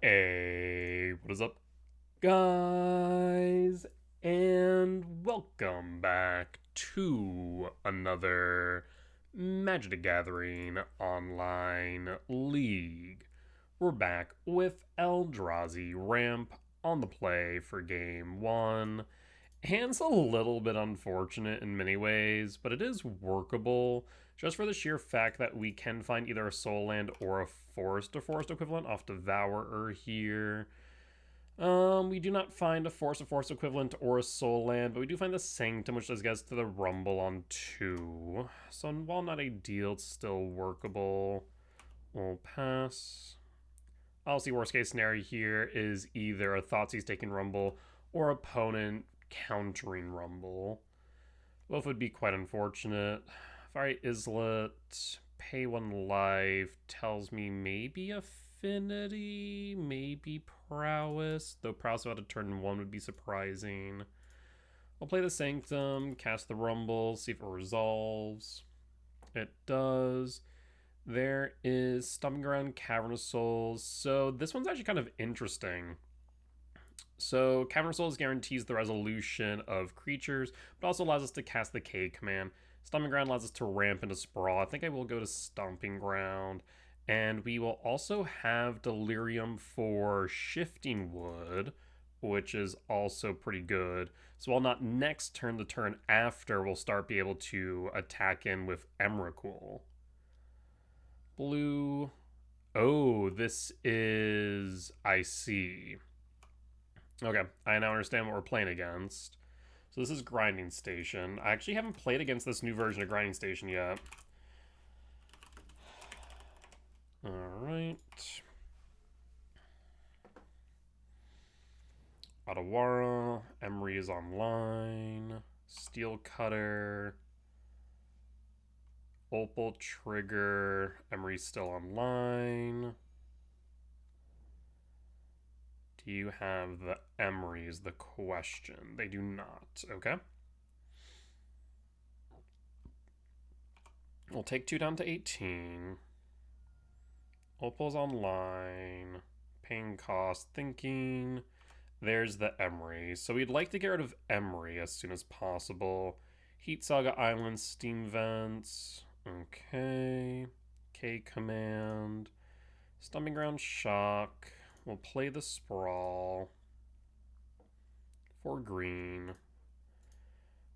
Hey, what is up, guys? And welcome back to another Magic the Gathering online league. We're back with Eldrazi ramp on the play for game one. Hand's a little bit unfortunate in many ways, but it is workable just for the sheer fact that we can find either a soul land or a forest to forest equivalent off Devourer here. We do not find a forest to forest equivalent or a soul land, but we do find the Sanctum, which does get us to the Rumble on 2. So while not ideal, it's still workable. We'll pass. Obviously, worst case scenario here is either a Thoughtseize taking Rumble or opponent countering Rumble. Both would be quite unfortunate. Fiery Islet, pay 1 life, tells me maybe Affinity, maybe Prowess, though Prowess out of turn 1 would be surprising. I'll play the Sanctum, cast the Rumble, see if it resolves. It does. There is Stomping Ground, Cavernous Souls. So this one's actually kind of interesting. So Cavernous Souls guarantees the resolution of creatures, but also allows us to cast the K command. Stomping Ground allows us to ramp into Sprawl. I think I will go to Stomping Ground. And we will also have Delirium for Shifting Wood, which is also pretty good. So while not next turn, the turn after, we'll start be able to attack in with Emrakul. Blue. Oh, this is... I see. Okay, I now understand what we're playing against. So this is Grinding Station. I actually haven't played against this new version of Grinding Station yet. Alright. Otawara. Emery is online. Steel Cutter. Opal Trigger. Emery's still online. Do you have the Emery is the question. They do not. Okay. We'll take 2 down to 18. Opal's online. Paying cost. Thinking. There's the Emery. So we'd like to get rid of Emery as soon as possible. Heat Saga Island. Steam Vents. Okay. K Command. Stomping Ground Shock. We'll play the Sprawl. For green.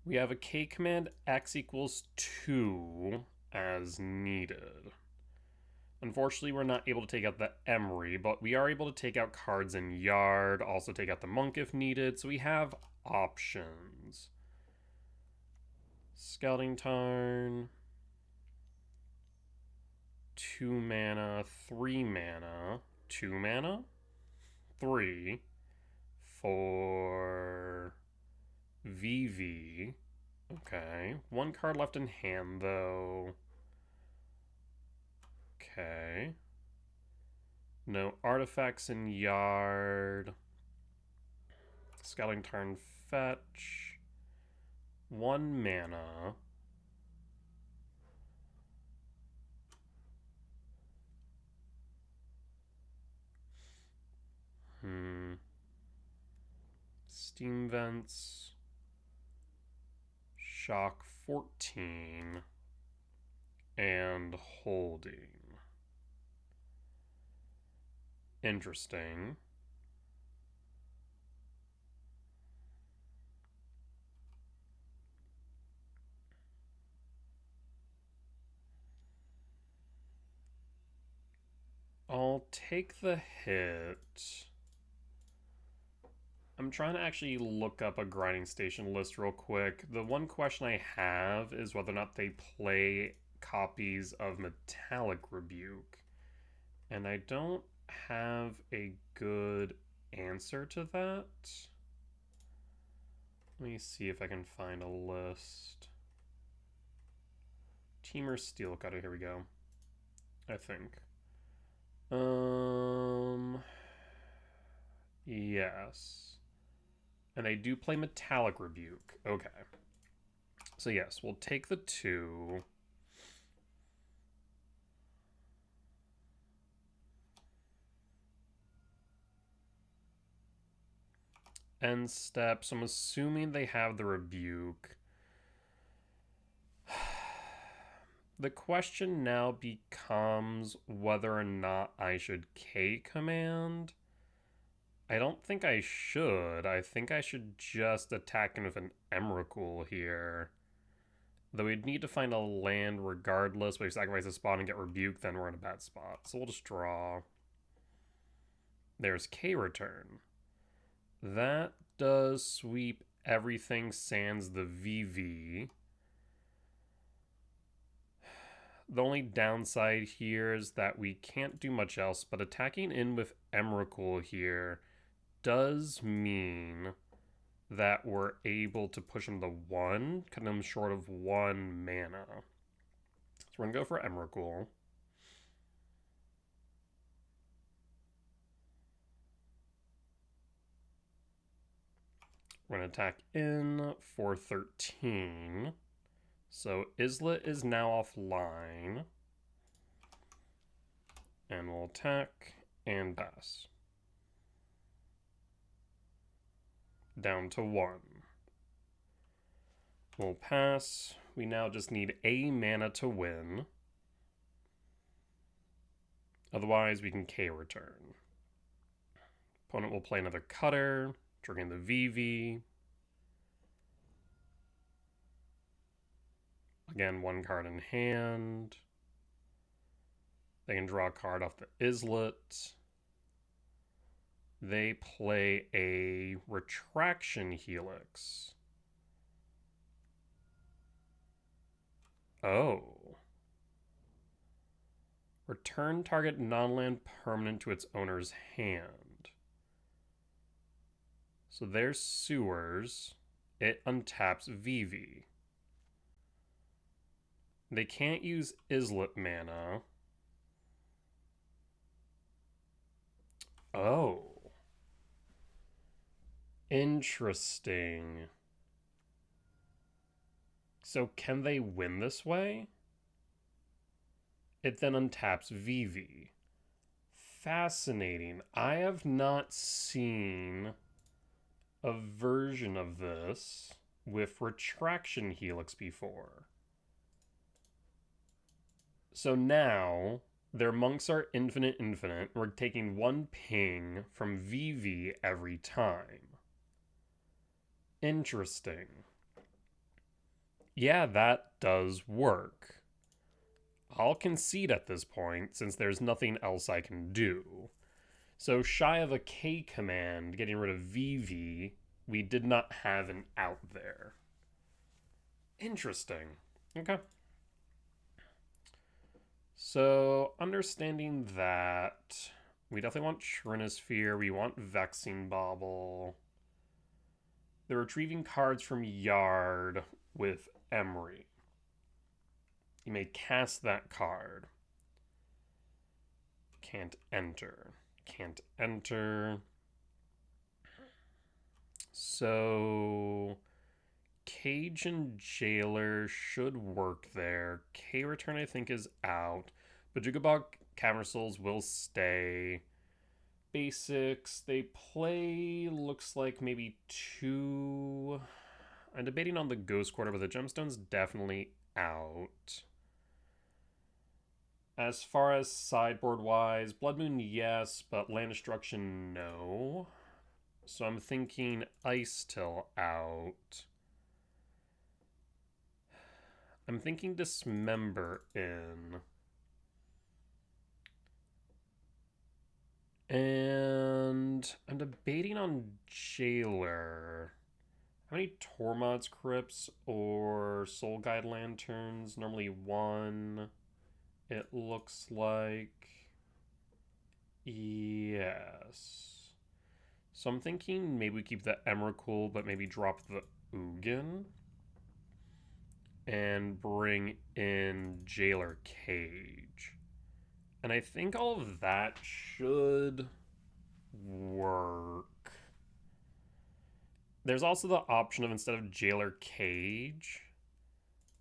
We have a K command X equals 2 as needed. Unfortunately, we're not able to take out the Emery, but we are able to take out cards in Yard, also take out the Monk if needed, so we have options. Scouting Tarn. 2 mana, 3 mana, 2 mana, 3 for VV. Okay. 1 card left in hand, though. Okay. No artifacts in Yard. Scouting Tarn fetch. 1 mana. Steam Vents. Shock 14. And holding. Interesting. I'll take the hit. I'm trying to actually look up a Grinding Station list real quick. The one question I have is whether or not they play copies of Metallic Rebuke. And I don't have a good answer to that. Let me see if I can find a list. Teamer Steel Cutter, here we go. I think. Yes. And they do play Metallic Rebuke. Okay. So yes, we'll take the 2. end step, so I'm assuming they have the Rebuke. The question now becomes whether or not I should K command. I don't think I should. I think I should just attack him with an Emrakul here. Though we'd need to find a land regardless, but if we sacrifice a spot and get Rebuked, then we're in a bad spot. So we'll just draw. There's K return. That does sweep everything sans the VV. The only downside here is that we can't do much else, but attacking in with Emrakul here does mean that we're able to push him to 1, cutting him short of 1 mana. So we're going to go for Emrakul. We're going to attack in for 13. So Islet is now offline. And we'll attack and pass. Down to 1. We'll pass. We now just need a mana to win. Otherwise, we can K return. Opponent will play another Cutter, triggering the VV. Again, 1 card in hand. They can draw a card off the Islet. They play a Retraction Helix. Oh. Return target non-land permanent to its owner's hand. So there's Sewers. It untaps VV. They can't use Islet mana. Oh. Interesting. So can they win this way? It then untaps VV. Fascinating. I have not seen a version of this with Retraction Helix before. So now their monks are infinite. We're taking 1 ping from VV every time. Interesting. Yeah, that does work. I'll concede at this point, since there's nothing else I can do. So shy of a K command, getting rid of VV, we did not have an out there. Interesting. Okay. So, understanding that, we definitely want Trinisphere, we want Vexing Bauble. They're retrieving cards from Yard with Emery. You may cast that card. Can't enter. Can't enter. So Cage and Jailer should work there. K return I think is out. But Jugabog Cavern Souls will stay. Basics, they play, looks like maybe 2. I'm debating on the Ghost Quarter, but the Gemstone's definitely out. As far as sideboard-wise, Blood Moon, yes, but Land Destruction, no. So I'm thinking Ice Till out. I'm thinking Dismember in. And I'm debating on Jailer. How many Tormod's Crypts or Soul Guide Lanterns? Normally 1. It looks like. Yes. So I'm thinking maybe we keep the Emrakul, but maybe drop the Ugin. And bring in Jailer Cage. And I think all of that should work. There's also the option of, instead of Jailer Cage,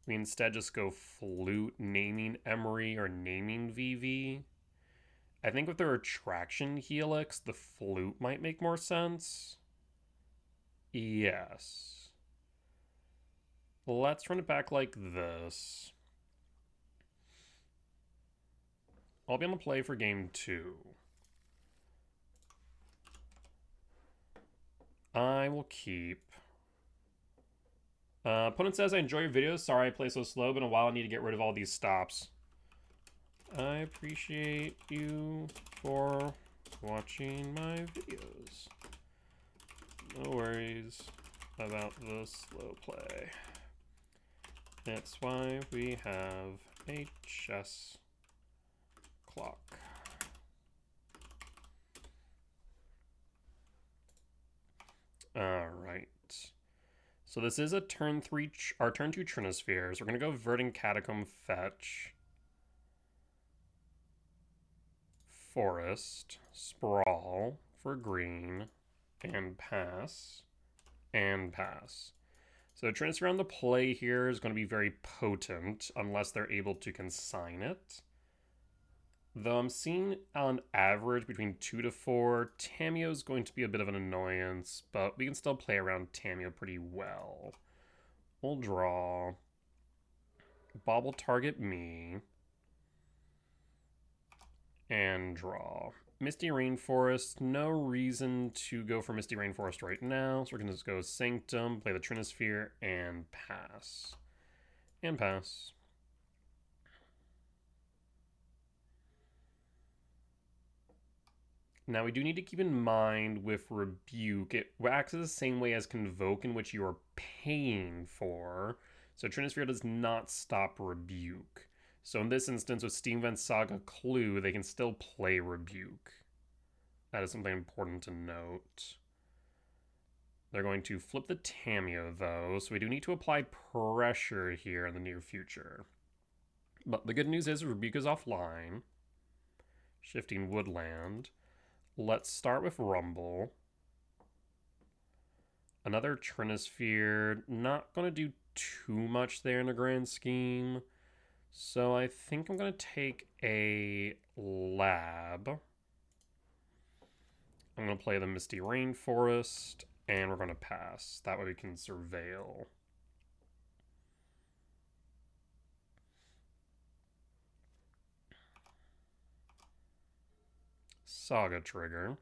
we instead just go Flute, naming Emery or naming VV. I think with the Retraction Helix, the Flute might make more sense. Yes. Let's run it back like this. I'll be on the play for game 2. I will keep. Opponent says, I enjoy your videos. Sorry I play so slow. Been a while. I need to get rid of all these stops. I appreciate you for watching my videos. No worries about the slow play. That's why we have a chess clock. All right. So this is a turn 3, our turn 2 Trinispheres. We're going to go Verdant Catacomb fetch. Forest, Sprawl for green, and pass, and pass. So Trinisphere on the play here is going to be very potent unless they're able to consign it. Though I'm seeing on average between 2 to 4, Tamiyo is going to be a bit of an annoyance, but we can still play around Tamiyo pretty well. We'll draw. Bob will target me. And draw. Misty Rainforest, no reason to go for Misty Rainforest right now, so we're going to just go Sanctum, play the Trinisphere, and pass. And pass. Now we do need to keep in mind with Rebuke, it acts the same way as Convoke, in which you are paying for, so Trinisphere does not stop Rebuke. So in this instance, with Steamvent Saga Clue, they can still play Rebuke. That is something important to note. They're going to flip the Tamiyo, though, so we do need to apply pressure here in the near future. But the good news is Rebuke is offline. Shifting Woodland. Let's start with Rumble. Another Trinisphere. Not going to do too much there in the grand scheme. So I think I'm going to take a Lab. I'm going to play the Misty Rainforest, and we're going to pass. That way we can Surveil. Saga trigger.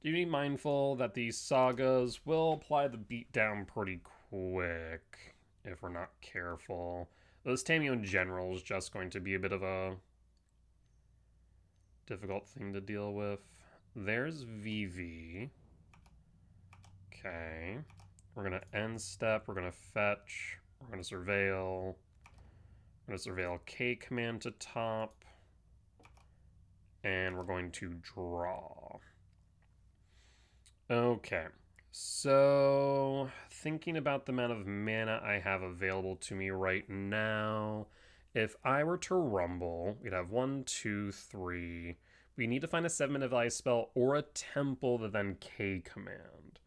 Do you be mindful that these sagas will apply the beatdown pretty quick if we're not careful. This Tamiyo in general is just going to be a bit of a difficult thing to deal with. There's VV. Okay. We're going to end step. We're going to fetch. We're going to surveil. We're going to surveil K command to top. And we're going to draw. Okay. So, thinking about the amount of mana I have available to me right now, if I were to rumble, we'd have 1, 2, 3. We need to find a 7-mana value spell or a temple that then K command.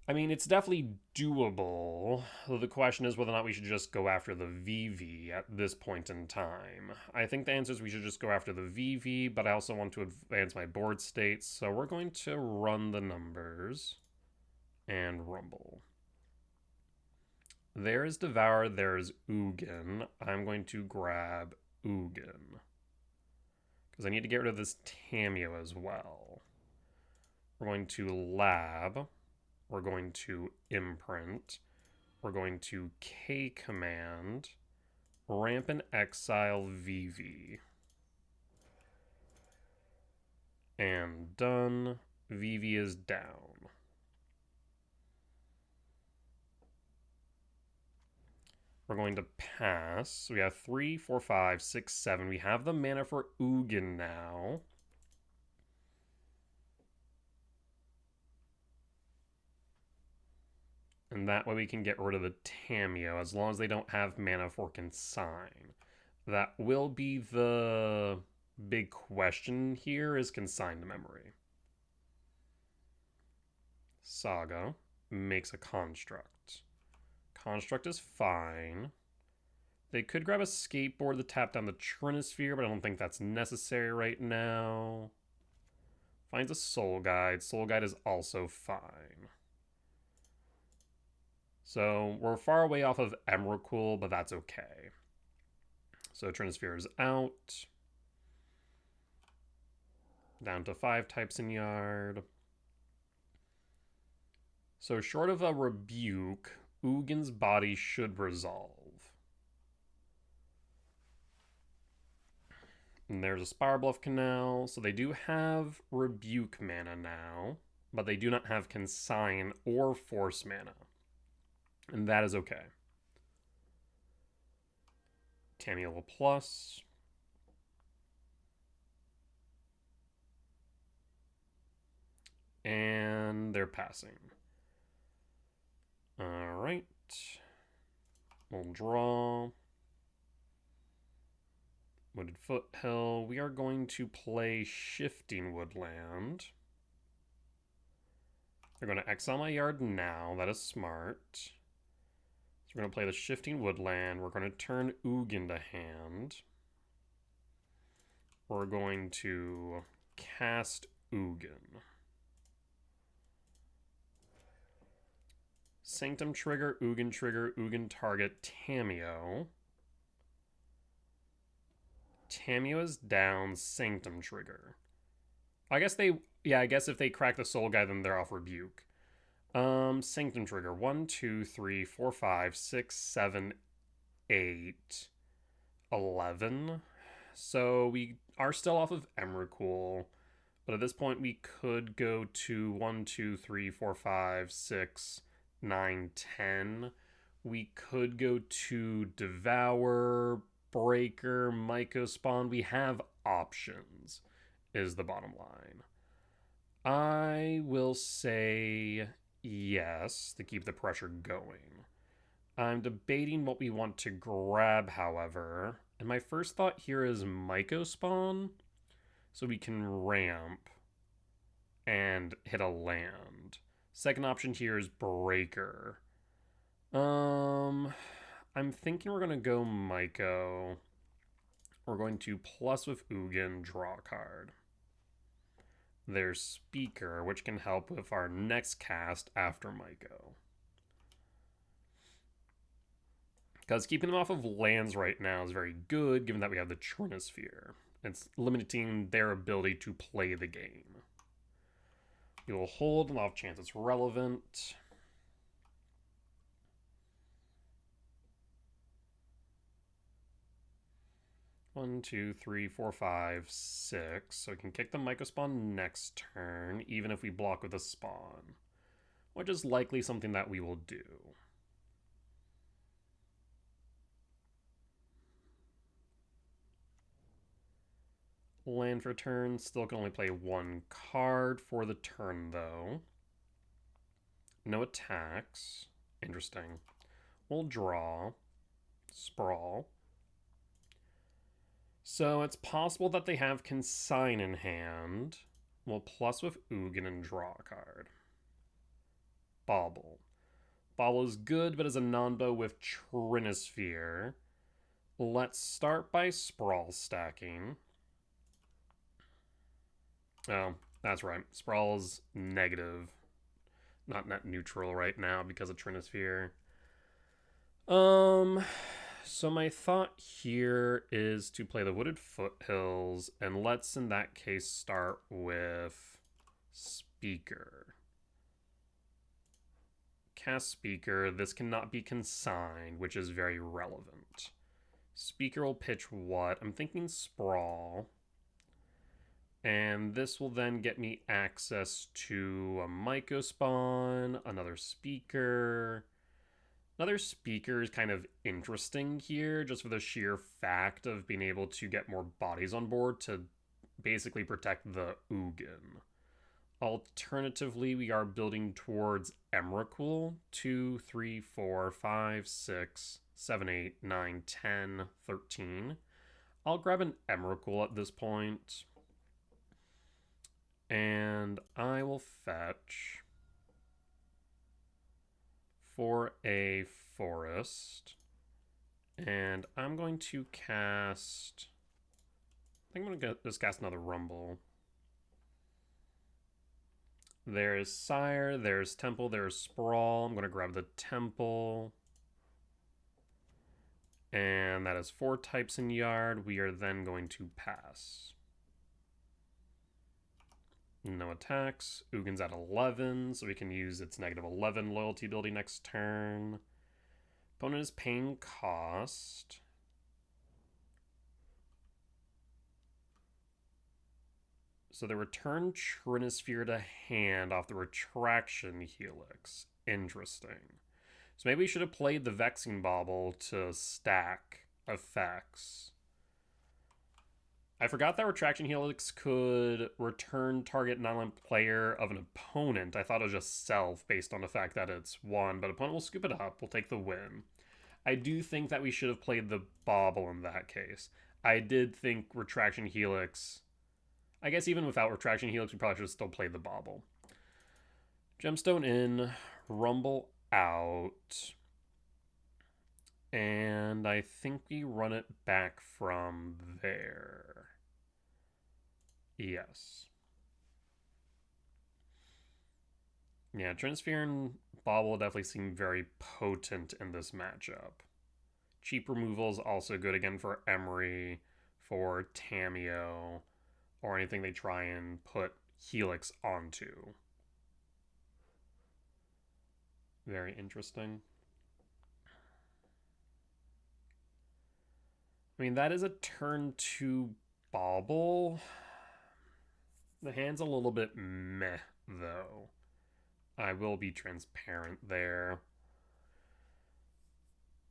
I mean, it's definitely doable. The question is whether or not we should just go after the VV at this point in time. I think the answer is we should just go after the VV, but I also want to advance my board states, so we're going to run the numbers and rumble. There's Devour, there's Ugin. I'm going to grab Ugin, because I need to get rid of this Tamiyo as well. We're going to Lab. We're going to imprint. We're going to K command. Ramp and exile VV. And done. VV is down. We're going to pass. We have 3, 4, 5, 6, 7. We have the mana for Ugin now. And that way we can get rid of the Tamiyo as long as they don't have mana for Consign. That will be the big question here, is Consign to Memory. Saga makes a Construct. Construct is fine. They could grab a Skateboard to tap down the Trinisphere, but I don't think that's necessary right now. Finds a Soul Guide. Soul Guide is also fine. So we're far away off of Emrakul, but that's okay. So Trinisphere is out. Down to 5 types in yard. So short of a Rebuke, Ugin's body should resolve. And there's a Spire Bluff Canal. So they do have Rebuke mana now, but they do not have Consign or Force mana. And that is okay. Tamiola Plus. And they're passing. Alright. We'll draw. Wooded Foothill. We are going to play Shifting Woodland. They're going to exile my yard now. That is smart. So we're going to play the Shifting Woodland. We're going to turn Ugin to hand. We're going to cast Ugin. Sanctum trigger, Ugin target, Tamio. Tamio is down, Sanctum trigger. I guess if they crack the Soul Guy, then they're off Rebuke. Sanctum trigger, 1, 2, 3, 4, 5, 6, 7, 8, 11. So we are still off of Emrakul, but at this point we could go to 1, 2, 3, 4, 5, 6, 9, 10. We could go to Devour, Breaker, Mycospawn. We have options, is the bottom line. I will say yes to keep the pressure going. I'm debating what we want to grab, however. And my first thought here is Mycospawn, so we can ramp and hit a land. Second option here is Breaker. I'm thinking we're going to go Myco. We're going to plus with Ugin, draw a card. There's Speaker, which can help with our next cast after Myco. Because keeping them off of lands right now is very good, given that we have the Trinisphere. It's limiting their ability to play the game. We will hold an off chance it's relevant. One, two, three, four, five, six. So we can kick the Mycospawn next turn, even if we block with a spawn, which is likely something that we will do. Land for turn. Still can only play one card for the turn, though. No attacks. Interesting. We'll draw. Sprawl. So it's possible that they have Consign in hand. We'll plus with Ugin and draw a card. Bauble. Bauble is good, but is a non-bow with Trinisphere. Let's start by Sprawl stacking. Oh, that's right. Sprawl is negative. Not net neutral right now because of Trinisphere. So my thought here is to play the Wooded Foothills, and let's in that case start with Speaker. Cast Speaker. This cannot be consigned, which is very relevant. Speaker will pitch what? I'm thinking Sprawl. And this will then get me access to a Mycospawn, another Speaker. Another Speaker is kind of interesting here, just for the sheer fact of being able to get more bodies on board to basically protect the Ugin. Alternatively, we are building towards Emrakul. 2, 3, 4, 5, 6, 7, 8, 9, 10, 13. I'll grab an Emrakul at this point. And I will fetch for a forest. And I'm going to cast... I think I'm going to just cast another Rumble. There's Sire, there's Temple, there's Sprawl. I'm going to grab the Temple. And that is 4 types in Yard. We are then going to pass. No attacks. Ugin's at 11, so we can use its -11 loyalty ability next turn. Opponent is paying cost. So they return Trinisphere to hand off the Retraction Helix. Interesting. So maybe we should have played the Vexing Bauble to stack effects. I forgot that Retraction Helix could return target non-land player of an opponent. I thought it was just self based on the fact that it's 1, but opponent will scoop it up. We'll take the win. I do think that we should have played the Bauble in that case. I did think Retraction Helix... I guess even without Retraction Helix, we probably should have still played the Bauble. Gemstone in, Rumble out. And I think we run it back from there. Yes. Yeah, Trinisphere and Bauble definitely seem very potent in this matchup. Cheap removal is also good again for Emery, for Tamiyo, or anything they try and put Helix onto. Very interesting. I mean, that is a turn 2 Bauble. The hand's a little bit meh, though. I will be transparent there.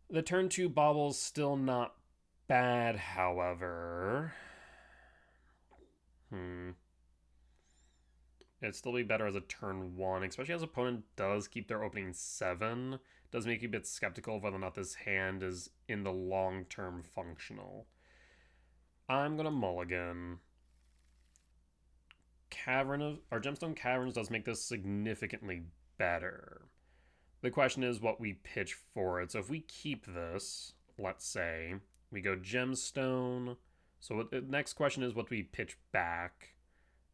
The turn 2 Bauble's still not bad, however. It'd still be better as a turn 1, especially as opponent does keep their opening 7. It does make you a bit skeptical of whether or not this hand is in the long term functional. I'm gonna mulligan. Gemstone Caverns does make this significantly better. The question is what we pitch for it. So if we keep this, let's say, we go Gemstone. So the next question is what do we pitch back?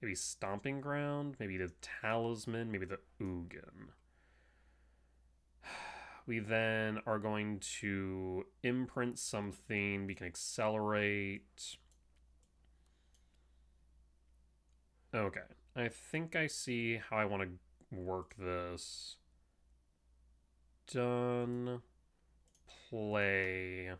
Maybe Stomping Ground, maybe the Talisman, maybe the Ugin. We then are going to imprint something. We can accelerate. Okay, I think I see how I want to work this. Done. Play.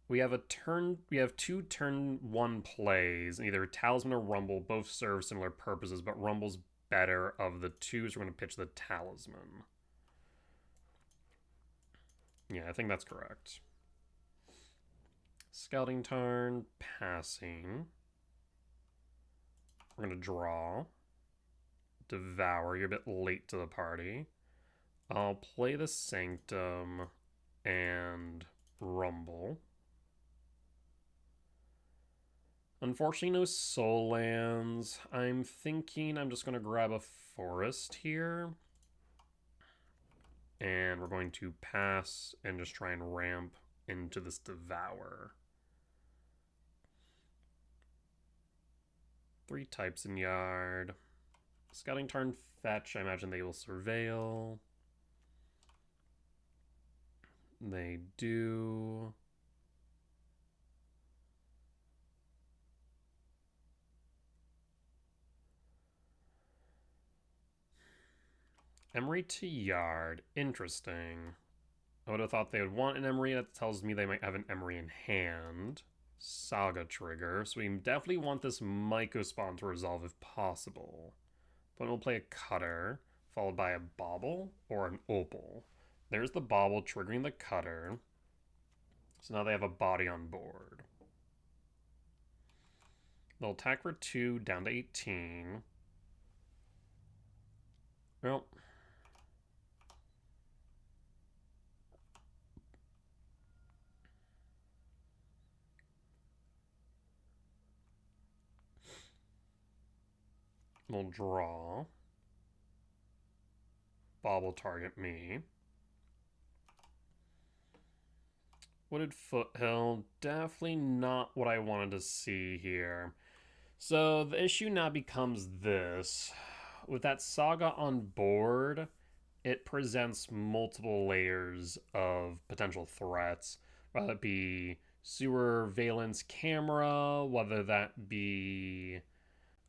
We have 2 turn 1 plays, either Talisman or Rumble. Both serve similar purposes, but Rumble's better of the 2, so we're going to pitch the Talisman. Yeah, I think that's correct. Scouting Tarn, passing. We're going to draw. Devour, you're a bit late to the party. I'll play the Sanctum and Rumble. Unfortunately, no soul lands. I'm thinking I'm just going to grab a forest here. And we're going to pass and just try and ramp into this Devour. 3 types in Yard. Scouting Tarn, fetch. I imagine they will surveil. They do. Emery to Yard. Interesting. I would have thought they would want an Emery. That tells me they might have an Emery in hand. Saga trigger. So we definitely want this Mycospawn to resolve if possible. But we'll play a Cutter, followed by a Bauble or an Opal. There's the Bauble triggering the Cutter. So now they have a body on board. They'll attack for 2, down to 18. Well, we'll draw. Bauble target me. Wooded Foothill, definitely not what I wanted to see here. So the issue now becomes this. With that saga on board, it presents multiple layers of potential threats, whether it be sewer valence camera, whether that be,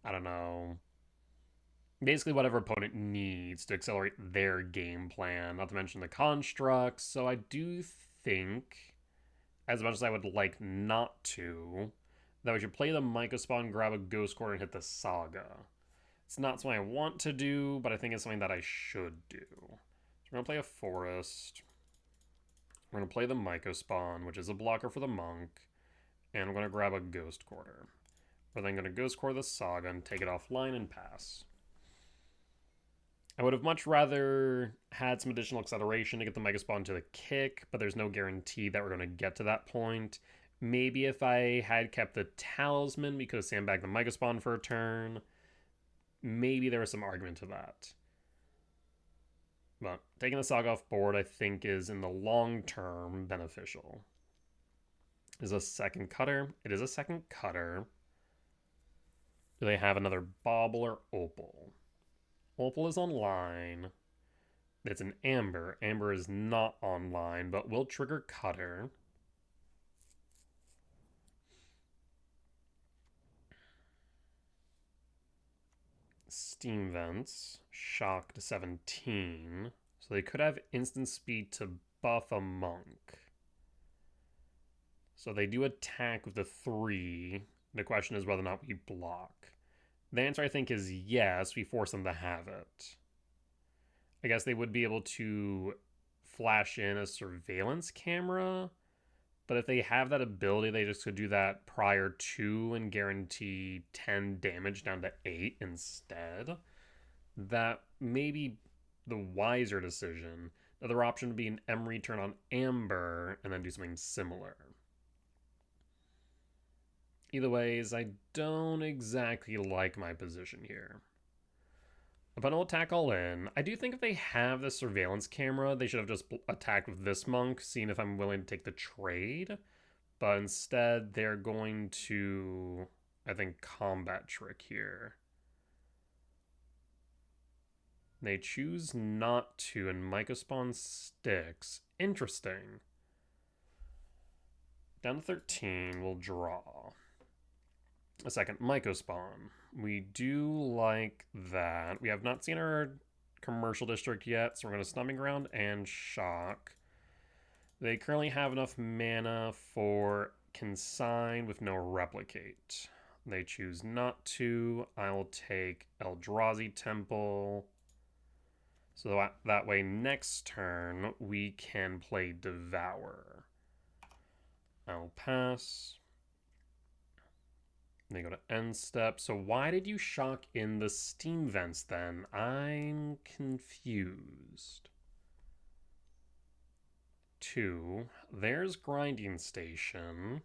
I don't know, basically whatever opponent needs to accelerate their game plan, not to mention the constructs. So I do think, as much as I would like not to, that we should play the Myco Spawn, grab a Ghost Quarter, and hit the Saga. It's not something I want to do, but I think it's something that I should do. So we're going to play a Forest. We're going to play the Myco Spawn, which is a blocker for the Monk. And I'm going to grab a Ghost Quarter. We're then going to Ghost Quarter the Saga and take it offline and pass. I would have much rather had some additional acceleration to get the Myco Spawn to the kick, but there's no guarantee that we're going to get to that point. Maybe if I had kept the Talisman, we could have sandbagged the Myco Spawn for a turn. Maybe there was some argument to that. But taking the Saga off board, I think, is in the long term beneficial. Is a second cutter? It is a second cutter. Do they have another Bauble or Opal? Opal is online. It's an Amber. Amber is not online, but will trigger Cutter. Steam Vents. Shock to 17. So they could have instant speed to buff a Monk. So they do attack with the 3. The question is whether or not we block. The answer, I think, is yes. We force them to have it. I guess they would be able to flash in a surveillance camera, but if they have that ability, they just could do that prior to and guarantee 10 damage down to 8 instead. That may be the wiser decision. Another option would be an Emery turn on Amber and then do something similar. Either ways, I don't exactly like my position here. Opponent will attack all in. I do think if they have the surveillance camera, they should have just attacked with this Monk, seeing if I'm willing to take the trade. But instead, they're going to, I think, combat trick here. They choose not to, and Myco Spawn sticks. Interesting. Down to 13, we'll draw. A second Myco Spawn. We do like that. We have not seen our commercial district yet, so we're going to Stomping Ground and Shock. They currently have enough mana for Consign with no Replicate. They choose not to. I will take Eldrazi Temple. So that way next turn we can play Devour. I'll pass. They go to end step. So why did you shock in the Steam Vents then? I'm confused. 2. There's Grinding Station.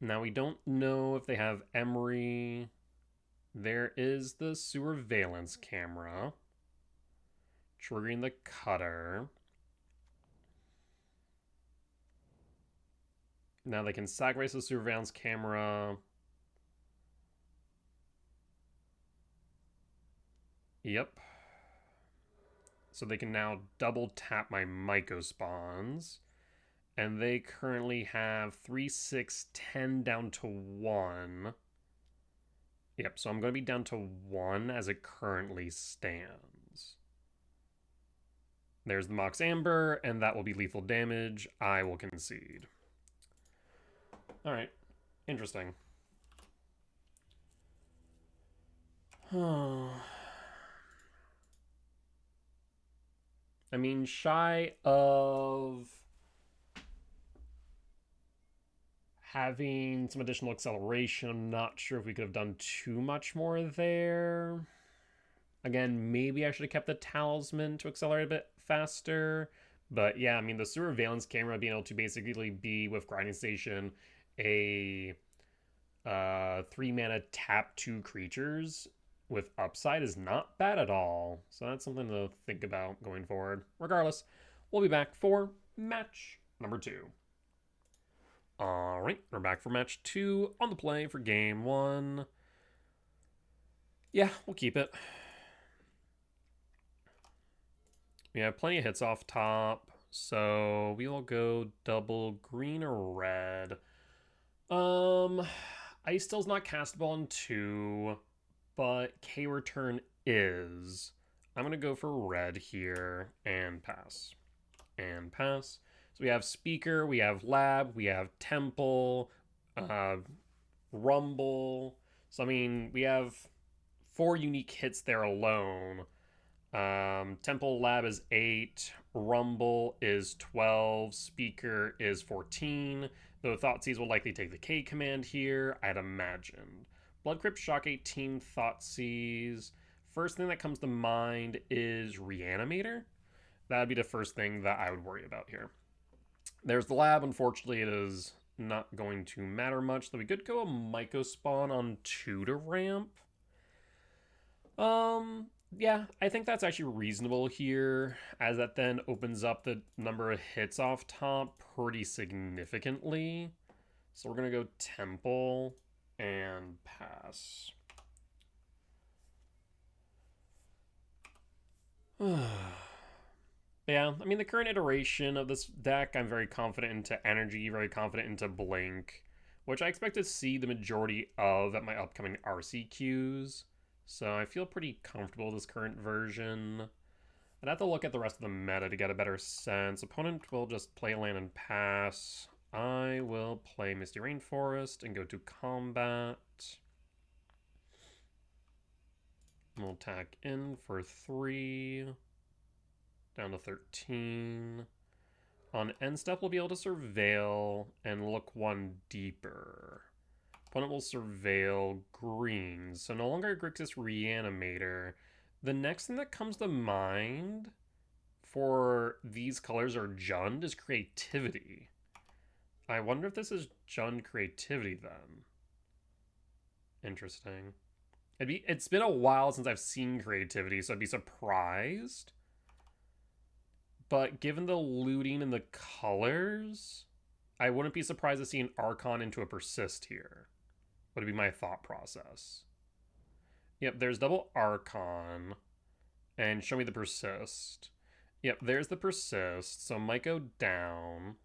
Now we don't know if they have Emery. There is the Sewer Valence camera. Triggering the Cutter. Now they can sacrifice the surveillance camera. Yep. So they can now double tap my Myco Spawns. And they currently have 3, 6, 10 down to 1. Yep, so I'm going to be down to 1 as it currently stands. There's the Mox Amber, and that will be lethal damage. I will concede. Alright, interesting. I mean, shy of having some additional acceleration, I'm not sure if we could have done too much more there. Again, maybe I should have kept the Talisman to accelerate a bit faster. But yeah, I mean, the Sewer Valence camera being able to basically be with Grinding Station a 3-mana tap 2 creatures with upside is not bad at all. So that's something to think about going forward. Regardless, we'll be back for match number 2. Alright, we're back for match 2 on the play for game 1. Yeah, we'll keep it. We have plenty of hits off top, so we will go double green or red. Ice Still's not castable on 2, but K Return is. I'm going to go for red here and pass. And pass. So we have Speaker, we have Lab, we have Temple, Rumble. So, I mean, we have 4 unique hits there alone. Temple Lab is 8, Rumble is 12, Speaker is 14, though Thoughtseize will likely take the K command here, I'd imagine. Blood Crypt, Shock 18, Thoughtseize. First thing that comes to mind is Reanimator. That'd be the first thing that I would worry about here. There's the Lab. Unfortunately, it is not going to matter much, though we could go a Myco Spawn on 2 to ramp. Yeah, I think that's actually reasonable here, as that then opens up the number of hits off top pretty significantly. So we're going to go Temple and pass. Yeah, I mean, the current iteration of this deck, I'm very confident into Energy, very confident into Blink, which I expect to see the majority of at my upcoming RCQs. So I feel pretty comfortable with this current version. I'd have to look at the rest of the meta to get a better sense. Opponent will just play land and pass. I will play Misty Rainforest and go to combat. We'll attack in for 3. Down to 13. On end step, we'll be able to surveil and look 1 deeper. Opponent will surveil greens, so no longer Grixis Reanimator. The next thing that comes to mind for these colors or Jund is Creativity. I wonder if this is Jund Creativity then. Interesting. It's been a while since I've seen Creativity, so I'd be surprised. But given the looting and the colors, I wouldn't be surprised to see an Archon into a Persist here. Would be my thought process. Yep, there's double Archon. And show me the Persist. Yep, there's the Persist. So might go down.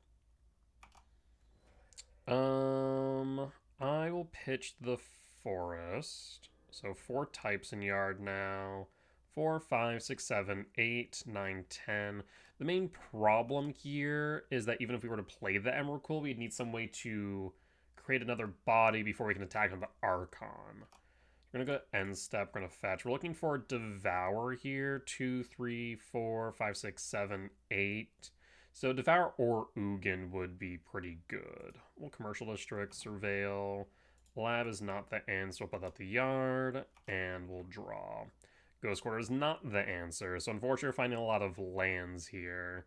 I will pitch the Forest. So 4 types in yard now. 4, 5, 6, 7, 8, 9, 10. The main problem here is that even if we were to play the Emrakul, we'd need some way to create another body before we can attack on the Archon. We're going to go end step, we're going to fetch. We're looking for Devour here. 2, 3, 4, 5, 6, 7, 8. So Devour or Ugin would be pretty good. We'll Commercial District, Surveil. Lab is not the answer. We'll put that the yard, and we'll draw. Ghost Quarter is not the answer, so unfortunately we're finding a lot of lands here.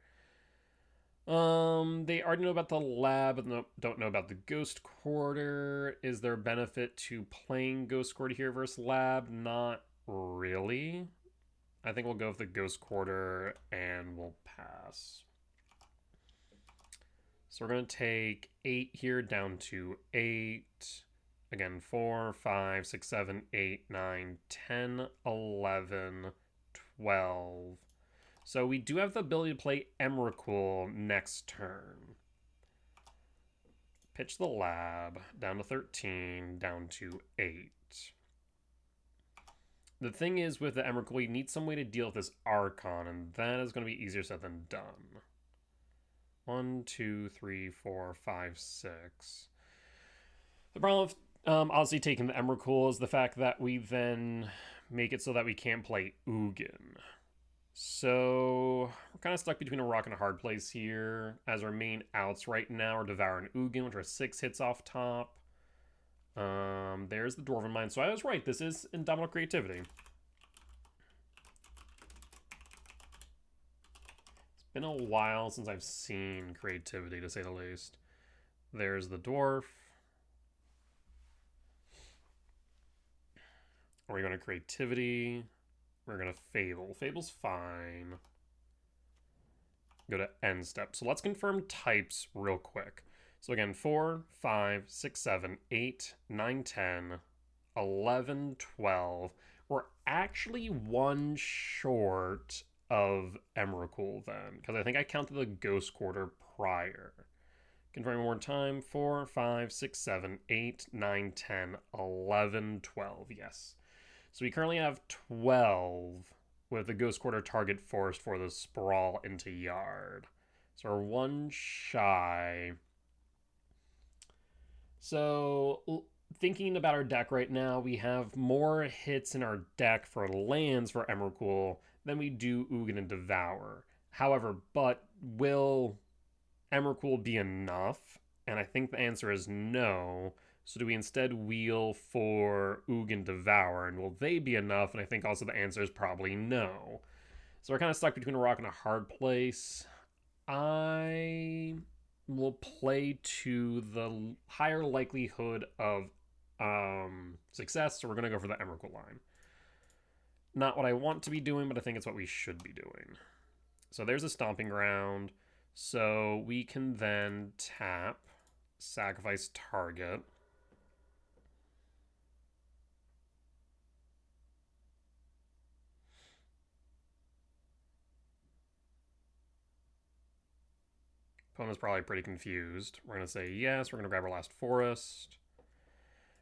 They already know about the Lab, but don't know about the Ghost Quarter. Is there benefit to playing Ghost Quarter here versus Lab? Not really. I think we'll go with the Ghost Quarter, and we'll pass. So we're going to take 8 here down to 8. Again, 4, 5, 6, 7, 8, 9, 10, 11, 12. So we do have the ability to play Emrakul next turn. Pitch the Lab, down to 13, down to 8. The thing is with the Emrakul, we need some way to deal with this Archon, and that is going to be easier said than done. 1, 2, 3, 4, 5, 6. The problem with obviously taking the Emrakul is the fact that we then make it so that we can't play Ugin. So we're kind of stuck between a rock and a hard place here, as our main outs right now are Devour and Ugin, which are 6 hits off top. There's the Dwarven Mine. So I was right, this is Indomitable Creativity. It's been a while since I've seen Creativity, to say the least. There's the Dwarf. We're going to Creativity. We're going to Fable. Fable's fine. Go to end step. So let's confirm types real quick. So again, 4, 5, 6, 7, 8, 9, 10, 11, 12. We're actually one short of Emrakul then, because I think I counted the Ghost Quarter prior. Confirming one more time. 4, 5, 6, 7, 8, 9, 10, 11, 12. Yes. So we currently have 12 with the Ghost Quarter target forced for the Sprawl into Yard. So we're one shy. So thinking about our deck right now, we have more hits in our deck for lands for Emrakul than we do Ugin and Devour. However, but will Emrakul be enough? And I think the answer is no. So do we instead wheel for Ugin Devour? And will they be enough? And I think also the answer is probably no. So we're kind of stuck between a rock and a hard place. I will play to the higher likelihood of success, so we're going to go for the Emrakul line. Not what I want to be doing, but I think it's what we should be doing. So there's a Stomping Ground. So we can then tap, sacrifice target. Opponent's probably pretty confused. We're going to say yes. We're going to grab our last forest.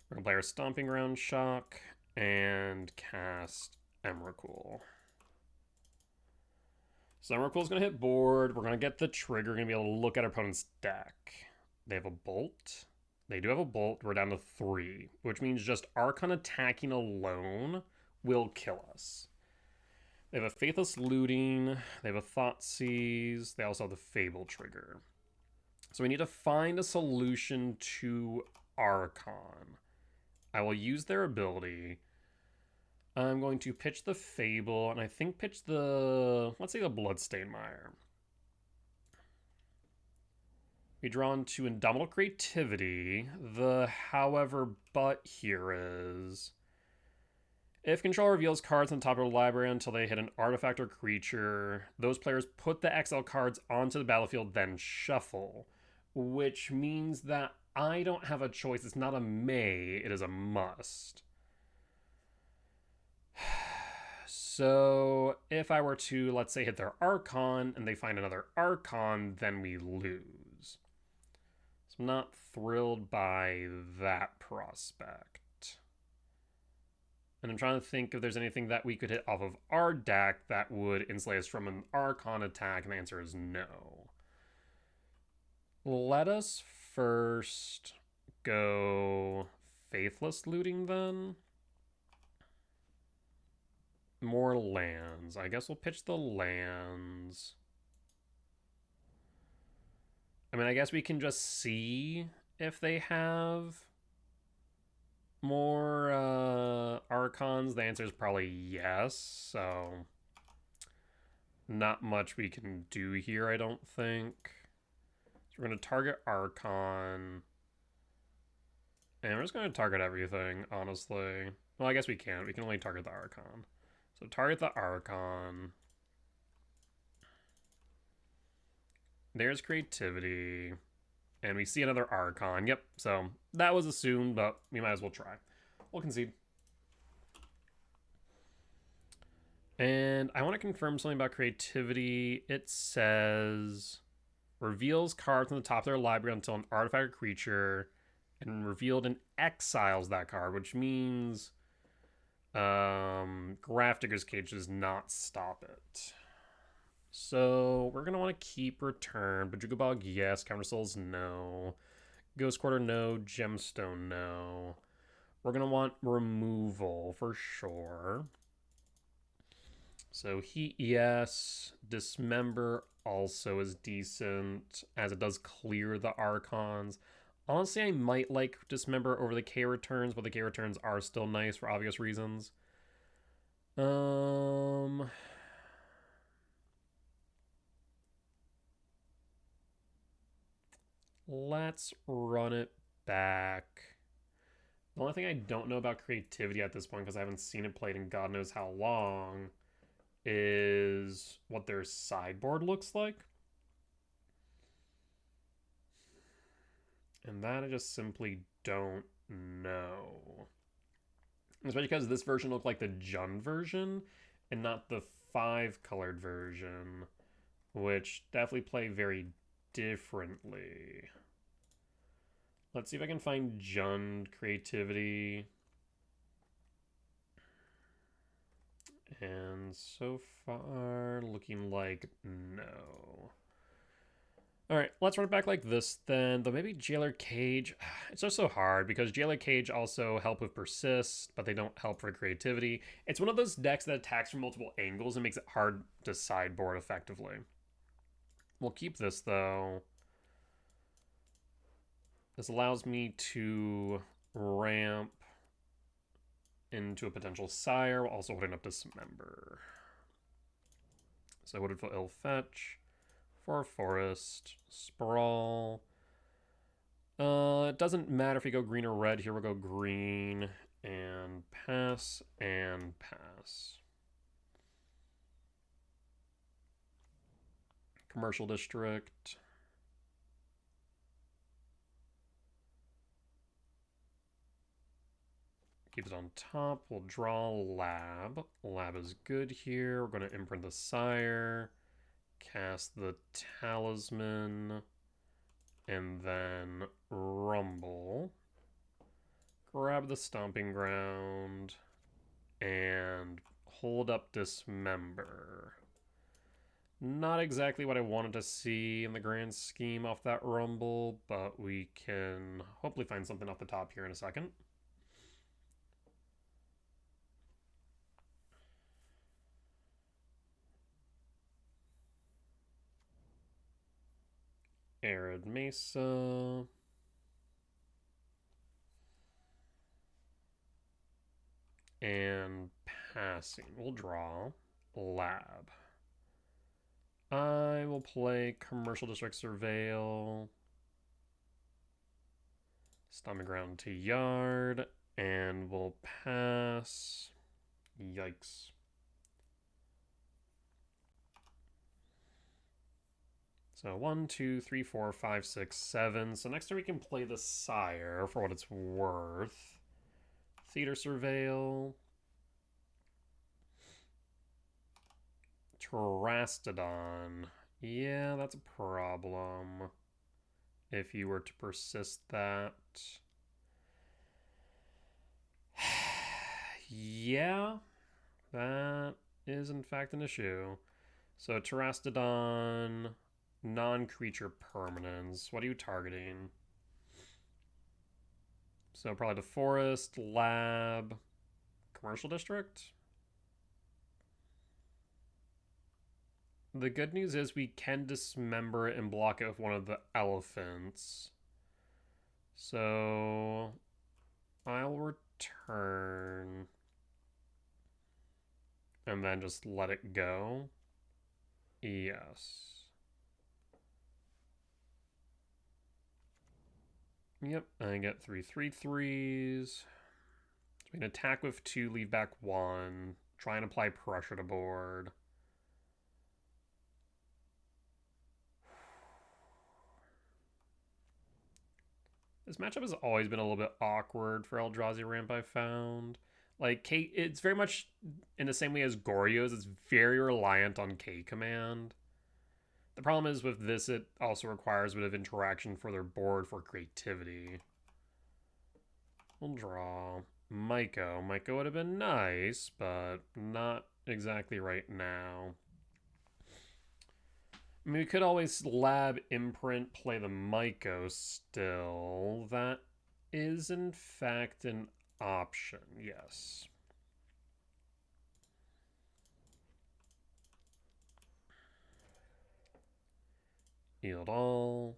We're going to play our Stomping Ground Shock and cast Emrakul. So Emrakul's going to hit board. We're going to get the trigger. We're going to be able to look at our opponent's deck. They have a Bolt. They do have a Bolt. We're down to 3, which means just Archon attacking alone will kill us. They have a Faithless Looting. They have a Thoughtseize. They also have the Fable trigger. So we need to find a solution to Archon. I will use their ability. I'm going to pitch the Fable, and I think pitch the, let's say the Bloodstained Mire. We draw into Indomitable Creativity. The however but here is, if control reveals cards on top of the library until they hit an artifact or creature, those players put the XL cards onto the battlefield, then shuffle. Which means that I don't have a choice. It's not a may, it is a must. So if I were to, let's say, hit their Archon and they find another Archon, then we lose. So I'm not thrilled by that prospect. And I'm trying to think if there's anything that we could hit off of our deck that would insulate us from an Archon attack, and the answer is no. Let us first go Faithless Looting then. More lands. I guess we'll pitch the lands. I mean, I guess we can just see if they have more Archons. The answer is probably yes, so not much we can do here, I don't think. So we're going to target Archon. And we're just going to target everything, honestly. Well, I guess we can't. We can only target the Archon. So target the Archon. There's Creativity. And we see another Archon. Yep, so that was assumed, but we might as well try. We'll concede. And I want to confirm something about Creativity. It says, reveals cards on the top of their library until an artifact or creature, and revealed and exiles that card, which means Grafdigger's Cage does not stop it. So we're going to want to keep Return. Bojuka Bog, yes. Countersouls, no. Ghost Quarter, no. Gemstone, no. We're going to want Removal for sure. So Heat, yes. Dismember also is decent, as it does clear the Archons. Honestly, I might like Dismember over the K-Returns, but the K-Returns are still nice for obvious reasons. Let's run it back. The only thing I don't know about Creativity at this point, because I haven't seen it played in God knows how long, is what their sideboard looks like. And that I just simply don't know. Especially because this version looked like the Jund version and not the 5-colored version, which definitely play very differently. Let's see if I can find Jund Creativity. And so far, looking like no. Alright, let's run it back like this then. Though maybe Jailer Cage. It's just so hard because Jailer Cage also help with Persist, but they don't help for creativity. It's one of those decks that attacks from multiple angles and makes it hard to sideboard effectively. We'll keep this though. This allows me to ramp into a potential Sire while also holding up Dismember. So Wooded Foot Ill Fetch. For Forest, Sprawl. It doesn't matter if we go green or red. Here we'll go green and pass and pass. Commercial District. Keep it on top. We'll draw Lab. Lab is good here. We're going to imprint the Sire. Cast the Talisman. And then Rumble. Grab the Stomping Ground. And hold up Dismember. Not exactly what I wanted to see in the grand scheme off that Rumble, but we can hopefully find something off the top here in a second. Arid Mesa. And passing. We'll draw Lab. I will play Commercial District Surveil. Stomping Ground to Yard. And we'll pass. Yikes. So 1, 2, 3, 4, 5, 6, 7. So next turn we can play the Sire for what it's worth. Theater Surveil. Terastodon. Yeah, that's a problem. If you were to persist that. Yeah, that is in fact an issue. So Terastodon, non-creature permanents. What are you targeting? So probably the Forest, Lab, Commercial District. The good news is we can dismember it and block it with one of the elephants. So I'll return and then just let it go. Yes. Yep, I get 3 3/3s. So we can attack with 2, leave back 1. Try and apply pressure to board. This matchup has always been a little bit awkward for Eldrazi Ramp, I found. Like, K, it's very much in the same way as Goryo's. It's very reliant on K command. The problem is with this, it also requires a bit of interaction for their board for creativity. We'll draw Myco. Myco would have been nice, but not exactly right now. I mean, we could always Lab, Imprint, play the Myco still. That is, in fact, an option, yes. Yield all.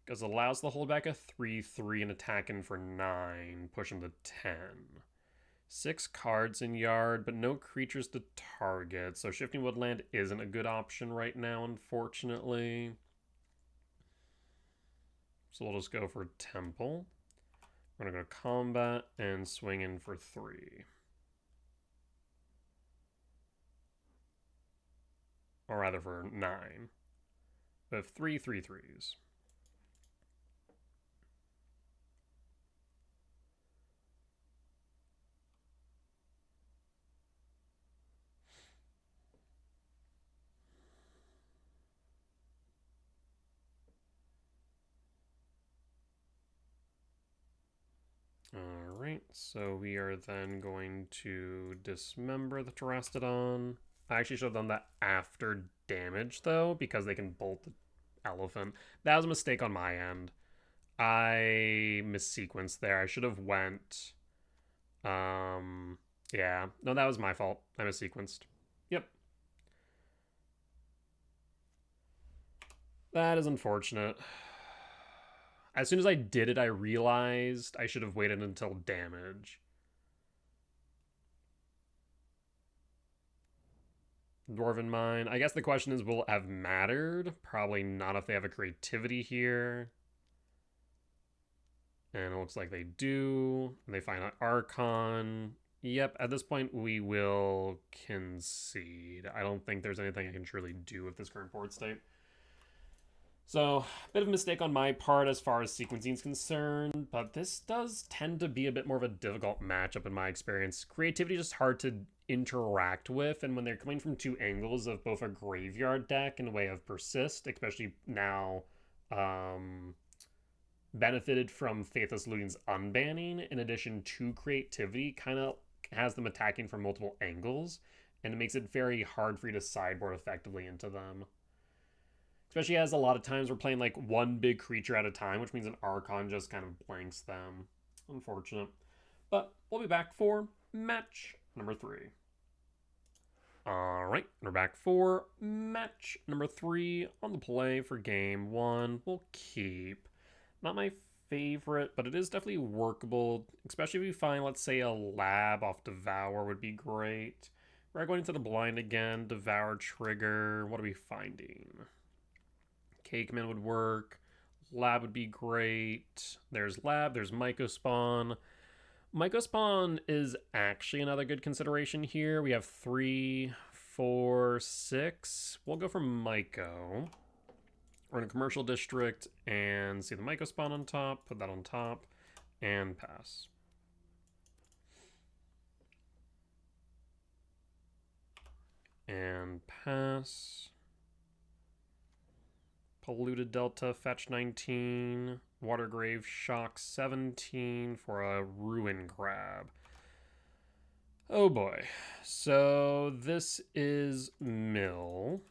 Because it allows the holdback a 3/3 and attacking for 9, pushing to 10. 6 cards in Yard, but no creatures to target. So Shifting Woodland isn't a good option right now, unfortunately. So we'll just go for Temple. We're going to go to combat and swing in for 3. Or rather for 9. We have 3 3/3s. Alright, so we are then going to dismember the Terastodon. I actually should have done that after damage, though, because they can bolt the elephant. That was a mistake on my end. I missequenced there. I should have went... Yeah. No, that was my fault. I missequenced. Yep. That is unfortunate. As soon as I did it, I realized I should have waited until damage. Dwarven Mine. I guess the question is, will it have mattered? Probably not if they have a creativity here. And it looks like they do. They find an Archon. Yep, at this point we will concede. I don't think there's anything I can truly do with this current board state. So, a bit of a mistake on my part as far as sequencing is concerned, but this does tend to be a bit more of a difficult matchup in my experience. Creativity is just hard to interact with, and when they're coming from two angles of both a graveyard deck and a way of persist, especially now benefited from Faithless Looting's unbanning, in addition to creativity, kind of has them attacking from multiple angles, and it makes it very hard for you to sideboard effectively into them. Especially as a lot of times we're playing like one big creature at a time, which means an Archon just kind of blanks them. Unfortunate. But we'll be back for match number 3. Alright, we're back for match number 3 on the play for game 1. We'll keep. Not my favorite, but it is definitely workable, especially if we find, let's say, a lab off Devour would be great. We're going into the blind again. Devour trigger. What are we finding? Cakeman would work. Lab would be great. There's Lab. There's Mycospawn. Mycospawn is actually another good consideration here. We have 3, 4, 6. We'll go for Myco. We're in a commercial district and see the Mycospawn on top. Put that on top and pass. And pass. Polluted Delta, fetch 19. Watergrave, shock 17 for a Ruin Grab. Oh boy. So this is mill.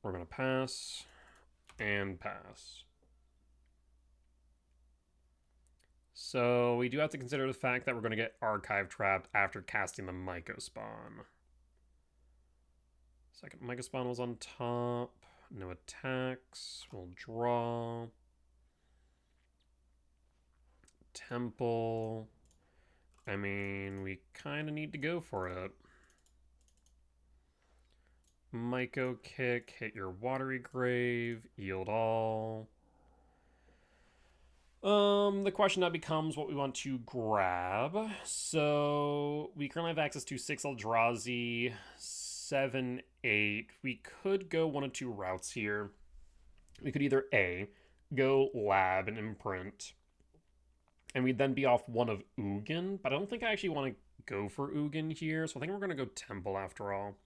We're going to pass and pass. So we do have to consider the fact that we're going to get Archive trapped after casting the Mycospawn. Second Mycospawn was on top. No attacks. We'll draw. Temple. I mean, we kind of need to go for it. Myco kick, hit your Watery Grave, yield all. The question now becomes what we want to grab. So we currently have access to 6 Eldrazi, 7, 8. We could go one of two routes here. We could either A, go Lab and Imprint, and we'd then be off one of Ugin, but I don't think I actually want to go for Ugin here, so I think we're going to go Temple after all.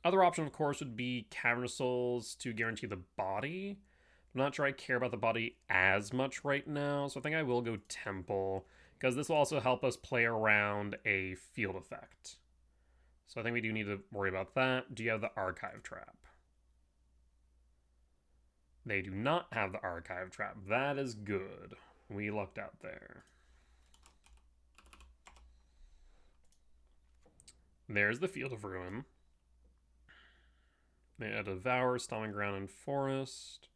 Other option, of course, would be Cavernous Souls to guarantee the body. I'm not sure I care about the body as much right now, so I think I will go Temple, because this will also help us play around a field effect. So I think we do need to worry about that. Do you have the Archive trap? They do not have the Archive trap. That is good. We lucked out there. There's the Field of Ruin. They had Devour, Stomping Ground, and Forest.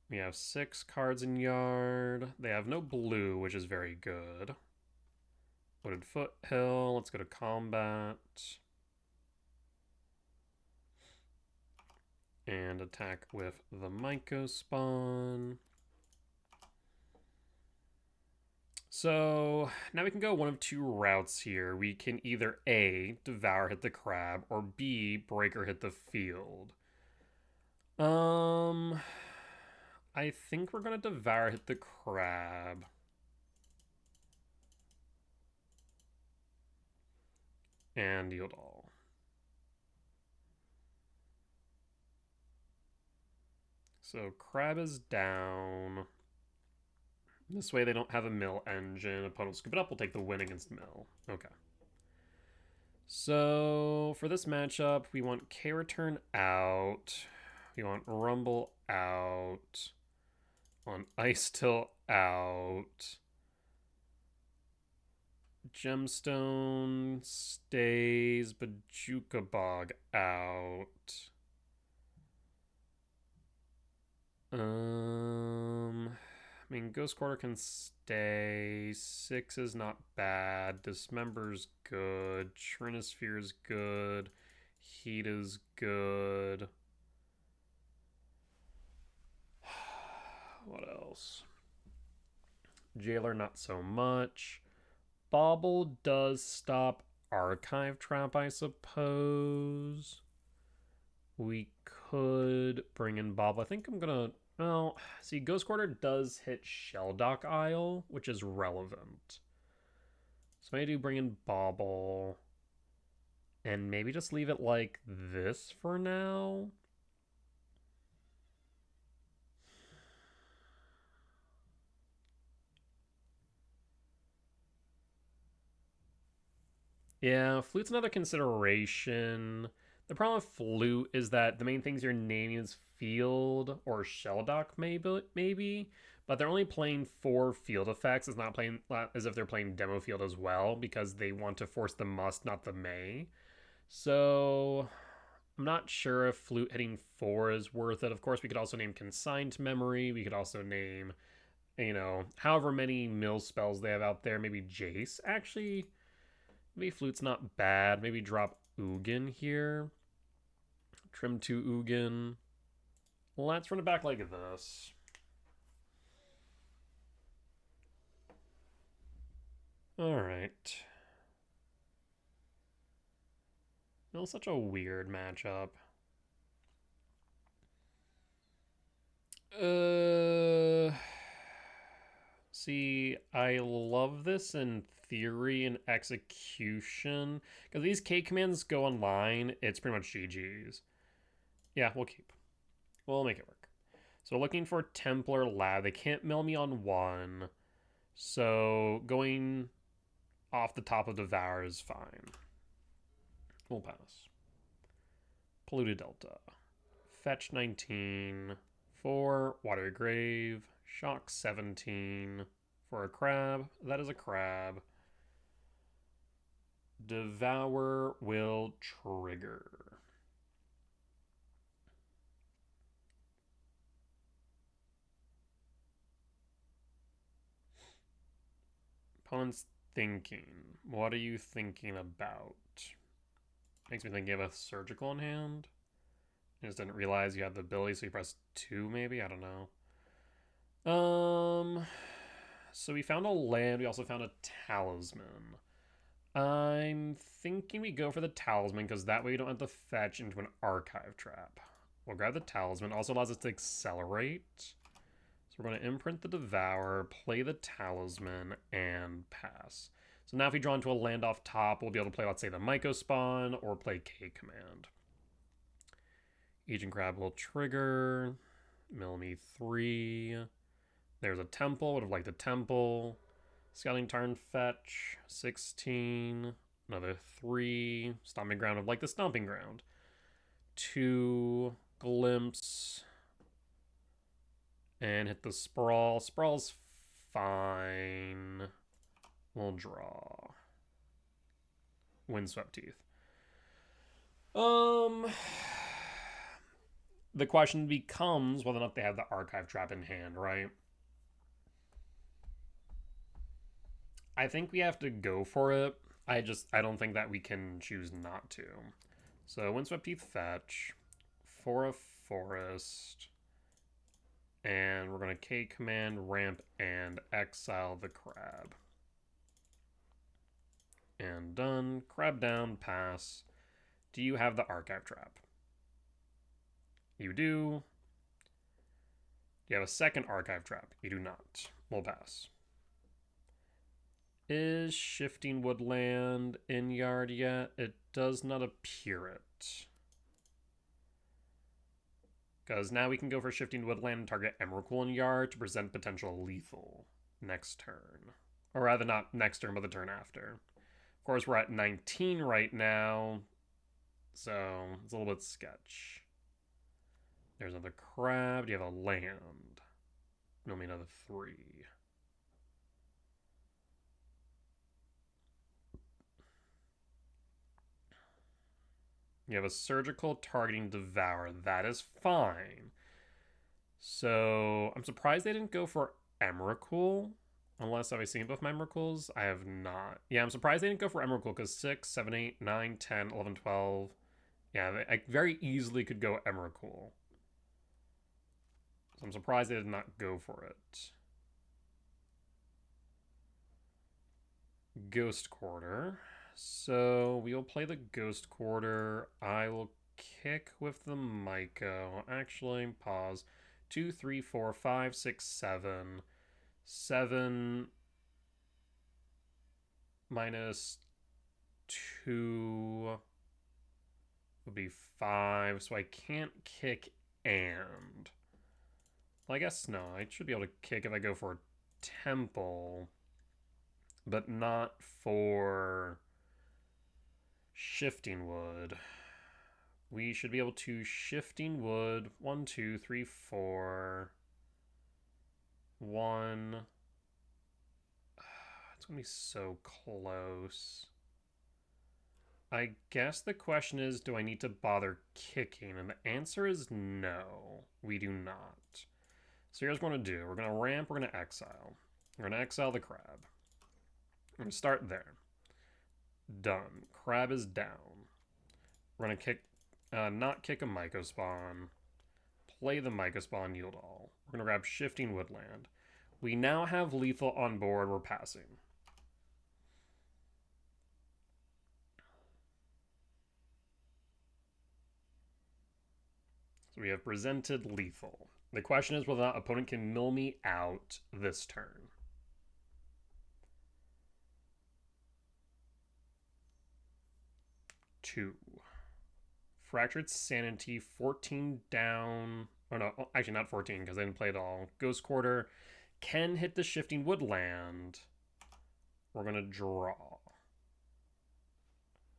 We have 6 cards in Yard. They have no blue, which is very good. Wooded Foothill. Let's go to combat. And attack with the Mycospawn. So now we can go one of two routes here. We can either A, Devour hit the crab, or B, Breaker hit the field. I think we're gonna Devour hit the crab. And yield all. So crab is down. This way they don't have a mill engine. Opponent will scoop it up. We'll take the win against mill. Okay. So for this matchup, we want K return out. We want Rumble out. On Ice Till out. Gemstone stays. Bajuka Bog out. I mean, Ghost Quarter can stay. 6 is not bad. Dismember's good. Trinisphere's good. Heat is good. What else? Jailer, not so much. Bauble does stop Archive Trap, I suppose. We could bring in Bauble. I think I'm gonna... Well, see, Ghost Quarter does hit Shelldock Isle, which is relevant. So maybe do bring in Bauble. And maybe just leave it like this for now. Yeah, Flute's another consideration. The problem with Flute is that the main things you're naming is Field or Shelldock, maybe, but they're only playing 4 field effects. It's not playing as if they're playing Demo Field as well because they want to force the must, not the may. So I'm not sure if Flute hitting 4 is worth it. Of course, we could also name Consigned Memory. We could also name, however many mill spells they have out there. Maybe Jace, actually. Maybe Flute's not bad. Maybe drop Ugin here. Trim 2 Ugin. Let's run it back like this. Alright. It's such a weird matchup. See, I love this in theory and execution. Because these K commands go online, it's pretty much GG's. Yeah, we'll keep. We'll make it work. So looking for Templar Lab. They can't mill me on 1. So going off the top of Devour is fine. We'll pass. Polluted Delta. Fetch 19. 4. Watery Grave. Shock 17. For a crab. That is a crab. Devour will trigger. Opponent's thinking. What are you thinking about? Makes me think you have a surgical in hand. I just didn't realize you had the ability, so you press 2 maybe? I don't know. So we found a land. We also found a talisman. I'm thinking we go for the talisman because that way we don't have to fetch into an archive trap. We'll grab the talisman. Also allows us to accelerate. So we're going to imprint the Devour, play the talisman, and pass. So now if we draw into a land off top, we'll be able to play, let's say, the Myco Spawn or play K command. Agent Crab will trigger. Mill me 3. There's a temple. Would have liked a temple. Scouting Tarn fetch. 16. Another 3. Stomping Ground. Would have liked the Stomping Ground. 2. Glimpse. And hit the Sprawl. Sprawl's fine. We'll draw. Windswept Teeth. The question becomes whether or not they have the archive trap in hand, right? I think we have to go for it. I don't think that we can choose not to. So Windswept Teeth fetch for a forest. And we're going to K command, ramp, and exile the crab. And done. Crab down, pass. Do you have the archive trap? You do. Do you have a second archive trap? You do not. We'll pass. Is Shifting Woodland in yard yet? It does not appear it. Because now we can go for Shifting Woodland and target Emrakul in yard to present potential lethal next turn. Or rather, not next turn, but the turn after. Of course, we're at 19 right now, so it's a little bit sketch. There's another crab. Do you have a land? No, me another 3. You have a surgical targeting devour. That is fine. So I'm surprised they didn't go for Emrakul. Unless have I seen both my Emrakuls? I have not. Yeah, I'm surprised they didn't go for Emrakul because 6, 7, 8, 9, 10, 11, 12. Yeah, I very easily could go Emrakul. So I'm surprised they did not go for it. Ghost Quarter. So we will play the Ghost Quarter. I will kick with the Myco. Actually, pause. 2, 3, 4, 5, 6, 7. 7 minus 2 would be 5. So I can't kick and. Well, I guess no. I should be able to kick if I go for Temple, but not for Shifting Wood. We should be able to Shifting Wood. 1, 2, 3, 4. 1. It's going to be so close. I guess the question is, do I need to bother kicking? And the answer is no, we do not. So here's what we're going to do. We're going to ramp, we're going to exile. We're going to exile the crab. We're going to start there. Done. Crab is down. We're going to kick, not kick a Myco spawn. Play the Myco spawn, yield all. We're going to grab Shifting Woodland. We now have lethal on board. We're passing. So we have presented lethal. The question is whether or not opponent can mill me out this turn. Two. Fractured Sanity, 14 down. Oh no, actually not 14 because I didn't play it all. Ghost Quarter can hit the Shifting Woodland. We're going to draw.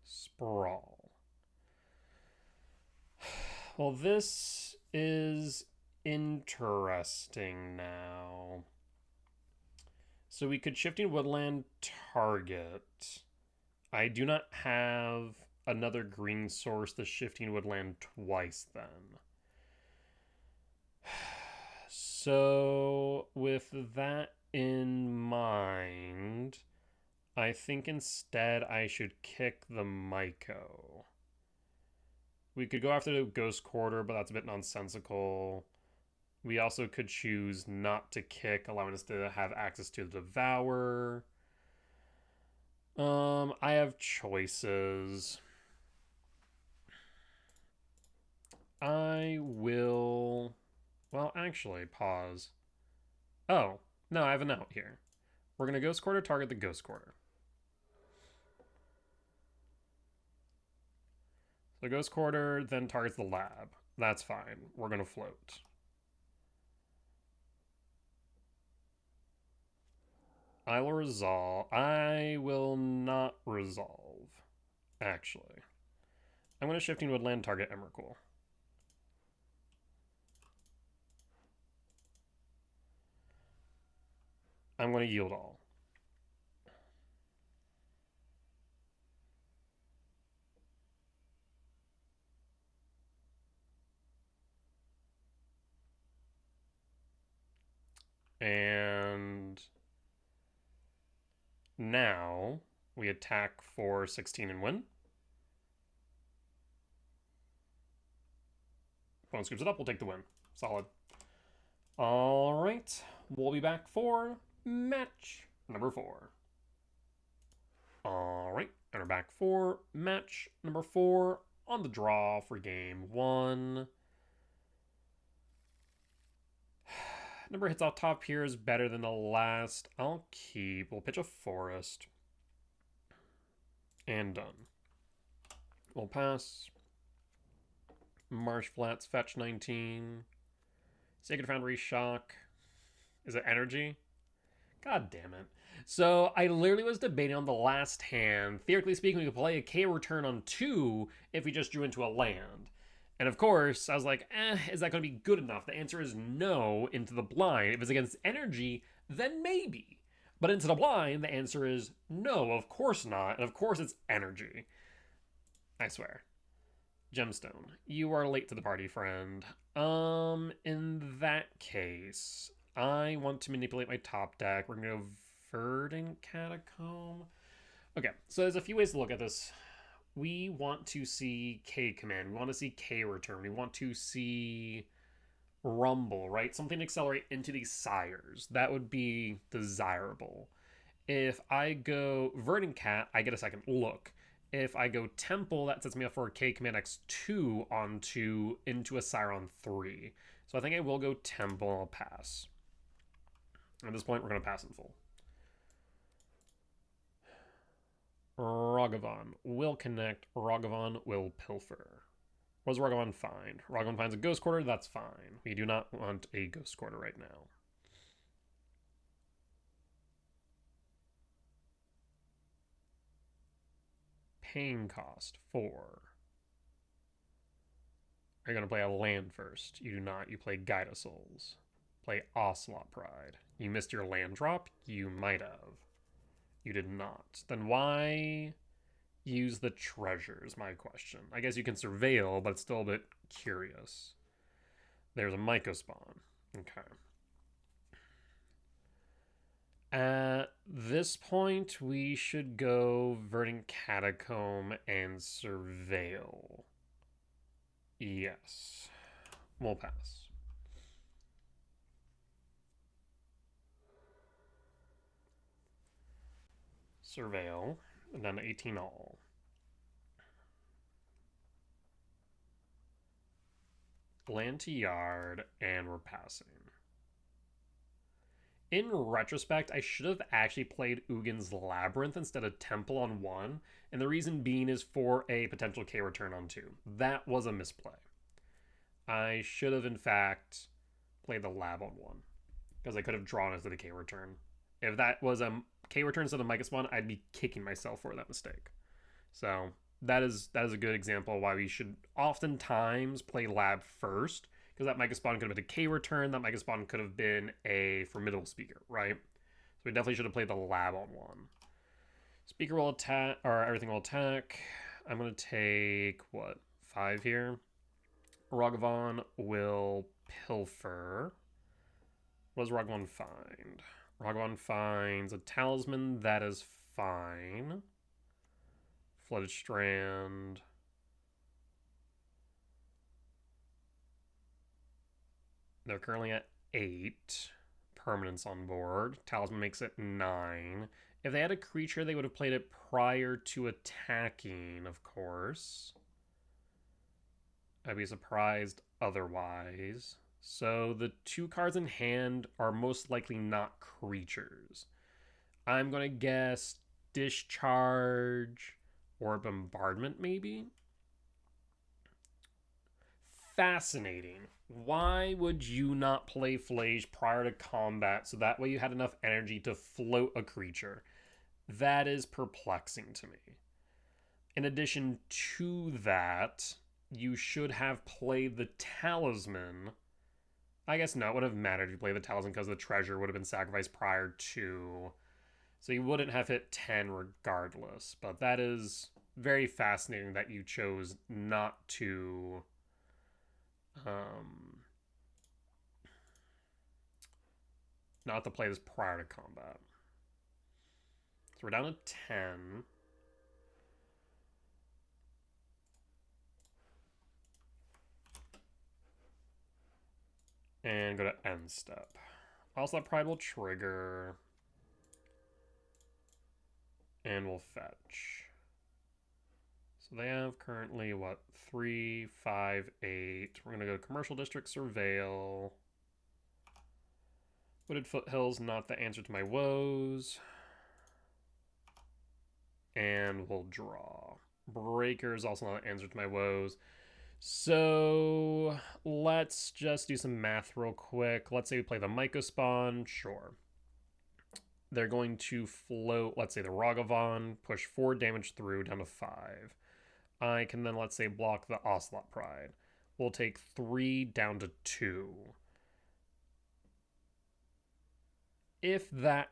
Sprawl. Well, this is interesting now. So we could Shifting Woodland target. I do not have another green source to Shifting Woodland twice then. So with that in mind, I think instead I should kick the Myco. We could go after the Ghost Quarter, but that's a bit nonsensical. We also could choose not to kick, allowing us to have access to the Devour. I have choices. I will... Well, actually, pause. Oh, no, I have a note here. We're going to Ghost Quarter target the Ghost Quarter. So Ghost Quarter then targets the lab. That's fine. We're going to float. I will resolve. I will not resolve, actually. I'm going to Shifting Woodland target Emrakul. I'm going to yield all. And now we attack for 16 and win. Opponent scoops it up, we'll take the win. Solid. All right, we'll be back for match number 4. All right, and we're back for match number 4 on the draw for game 1. Number hits off top here is better than the last. I'll keep. We'll pitch a forest. And done. We'll pass. Marsh Flats, fetch 19. Sacred Foundry, shock. Is it energy? God damn it. So I literally was debating on the last hand. Theoretically speaking, we could play a K return on 2 if we just drew into a land. And of course, I was like, is that going to be good enough? The answer is no into the blind. If it's against energy, then maybe. But into the blind, the answer is no, of course not. And of course it's energy. I swear. Gemstone, you are late to the party, friend. In that case, I want to manipulate my top deck. We're going to go Verdant Catacomb. Okay, so there's a few ways to look at this. We want to see K command. We want to see K return. We want to see Rumble, right? Something to accelerate into these sires. That would be desirable. If I go Verdant Cat, I get a second look. If I go Temple, that sets me up for a K command X2 into a sire on 3. So I think I will go Temple and I'll pass. At this point, we're going to pass in full. Ragavan will connect. Ragavan will pilfer. What does Ragavan find? Ragavan finds a Ghost Quarter. That's fine. We do not want a Ghost Quarter right now. Pain cost 4. Are you going to play a land first? You do not. You play Guide of Souls. Play Ocelot Pride. You missed your land drop? You might have. You did not. Then why use the treasure is my question. I guess you can surveil, but it's still a bit curious. There's a Myco spawn. Okay. At this point, we should go Verdant Catacomb and surveil. Yes. We'll pass. Surveil, and then 18 all. Land to yard, and we're passing. In retrospect, I should have actually played Ugin's Labyrinth instead of Temple on 1, and the reason being is for a potential K return on 2. That was a misplay. I should have, in fact, played the Lab on 1, because I could have drawn into the K return. If that was a K return instead of Myco spawn, I'd be kicking myself for that mistake. So that is a good example of why we should oftentimes play Lab first, because that Myco spawn could have been a K return. That Myco spawn could have been a Formidable Speaker, right? So we definitely should have played the Lab on 1. Speaker will attack, or everything will attack. I'm going to take, 5 here? Ragavan will pilfer. What does Ragavan find? Ragavan finds a talisman. That is fine. Flooded Strand. They're currently at 8 permanents on board. Talisman makes it 9. If they had a creature, they would have played it prior to attacking, of course. I'd be surprised otherwise. So the 2 cards in hand are most likely not creatures. I'm going to guess Discharge or Bombardment, maybe? Fascinating. Why would you not play Flage prior to combat so that way you had enough energy to float a creature? That is perplexing to me. In addition to that, you should have played the Talisman. I guess no, it would have mattered if you played the Talisman because the treasure would have been sacrificed prior to. So you wouldn't have hit 10 regardless. But that is very fascinating that you chose not to not to play this prior to combat. So we're down to 10. And go to end step. Also, that Pride will trigger. And we'll fetch. So they have currently, 3, 5, 8. We're going to go Commercial District, Surveil. Wooded Foothills, not the answer to my woes. And we'll draw. Breaker is also not the answer to my woes. So let's just do some math real quick. Let's say we play the Mycospawn. Sure. They're going to float, let's say, the Ragavan, push 4 damage through down to 5. I can then, let's say, block the Ocelot Pride. We'll take 3 down to 2. If that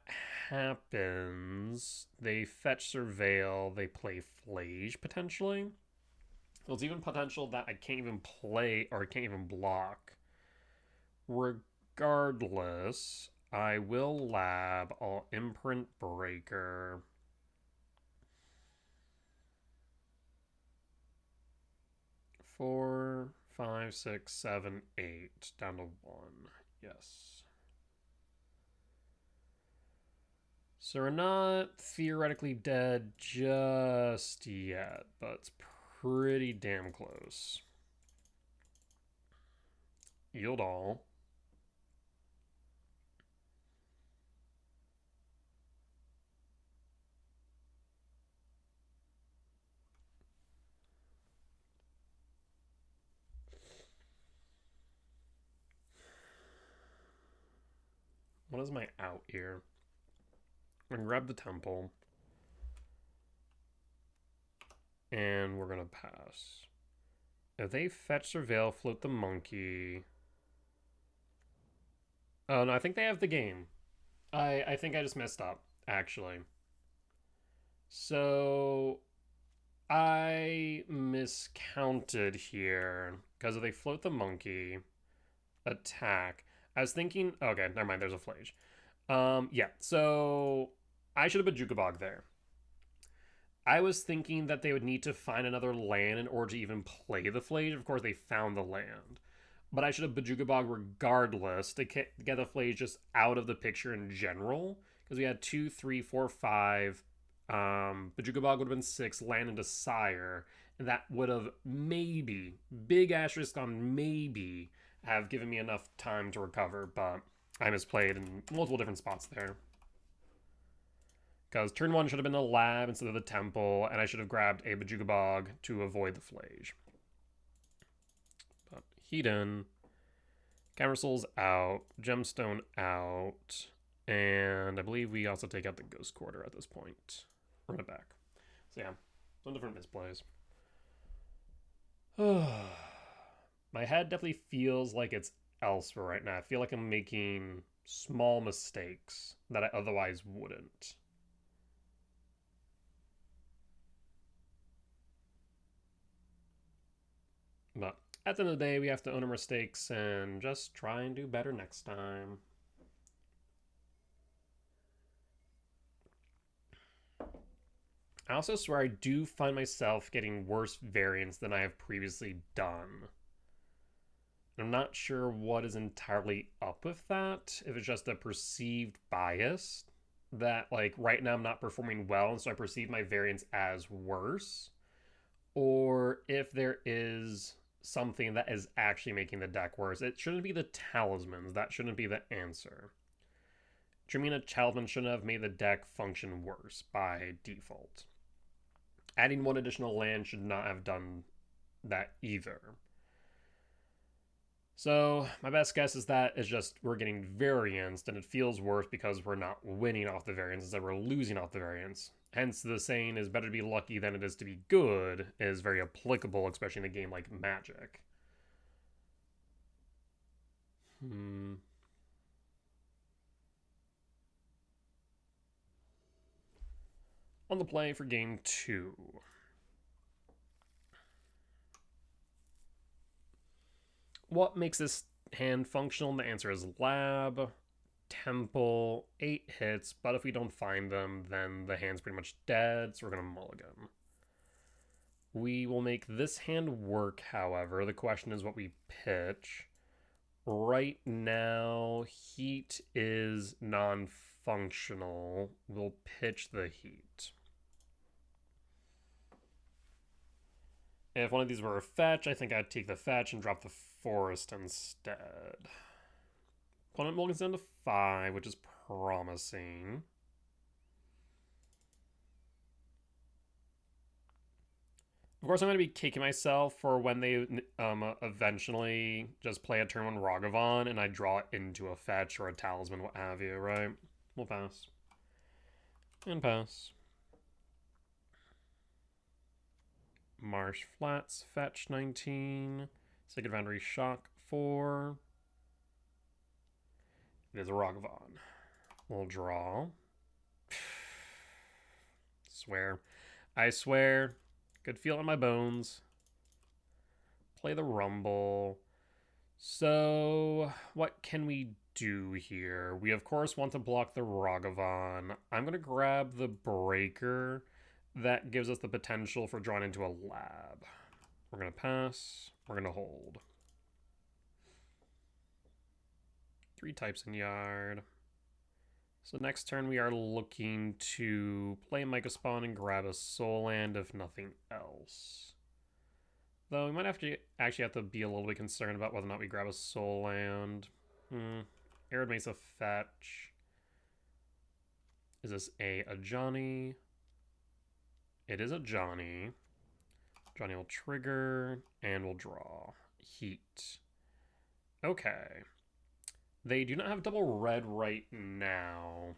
happens, they fetch Surveil, they play Flage potentially. Well, it's even potential that I can't even play or I can't even block. Regardless, I will lab. I'll imprint Breaker. Four, five, six, seven, 8. Down to 1. Yes. So we're not theoretically dead just yet, but it's pretty damn close. Yield all. What is my out here? I'm gonna grab the temple. And we're gonna pass. If they fetch Surveil, float the monkey. Oh no, I think they have the game. I think I just messed up, actually. So I miscounted here because if they float the monkey, attack. I was thinking, okay, never mind. There's a Flage. Yeah. So I should have put Jukabog there. I was thinking that they would need to find another land in order to even play the Flage. Of course, they found the land. But I should have Bajugabog regardless to get the Flage just out of the picture in general. Because we had 2, 3, 4, 5. Bajugabog would have been 6, land into Sire. And that would have maybe, big asterisk on maybe, have given me enough time to recover. But I misplayed in multiple different spots there. Because turn 1 should have been the lab instead of the temple, and I should have grabbed a Bajugabog to avoid the Flage. But Hedon, Camersoul's out, Gemstone out, and I believe we also take out the Ghost Quarter at this point. Run it back. So yeah, some different misplays. My head definitely feels like it's elsewhere right now. I feel like I'm making small mistakes that I otherwise wouldn't. But at the end of the day, we have to own our mistakes and just try and do better next time. I also swear I do find myself getting worse variants than I have previously done. I'm not sure what is entirely up with that. If it's just a perceived bias that, like, right now I'm not performing well, and so I perceive my variants as worse. Or if there is something that is actually making the deck worse. It shouldn't be the talismans. That shouldn't be the answer. Tremina Talisman shouldn't have made the deck function worse by default. Adding 1 additional land should not have done that either. So my best guess is that is just we're getting variance, and it feels worse because we're not winning off the variance instead we're losing off the variance. Hence the saying is better to be lucky than it is to be good is very applicable, especially in a game like Magic. On the play for game 2. What makes this hand functional? The answer is lab, temple, 8 hits, but if we don't find them, then the hand's pretty much dead, so we're going to mulligan. We will make this hand work, however. The question is what we pitch. Right now, heat is non-functional. We'll pitch the heat. If one of these were a fetch, I think I'd take the fetch and drop the forest instead. Opponent mulligans down to 5, which is promising. Of course, I'm going to be kicking myself for when they eventually just play a turn 1 Ragavan and I draw it into a fetch or a talisman, what have you, right? We'll pass. And pass. Marsh Flats, fetch 19. Sacred Foundry, shock 4. It is a Ragavan. We'll draw. Swear. I swear. Could feel it in my bones. Play the Rumble. So, what can we do here? We, of course, want to block the Ragavan. I'm going to grab the Breaker. That gives us the potential for drawing into a lab. We're going to pass. We're going to hold. 3 types in yard. So next turn we are looking to play Myco Spawn and grab a Soul Land if nothing else. Though we might actually have to be a little bit concerned about whether or not we grab a Soul Land. Arid Mesa fetch. Is this a Johnny? It is a Johnny. Johnny will trigger and we'll draw. Heat. Okay. They do not have double red right now.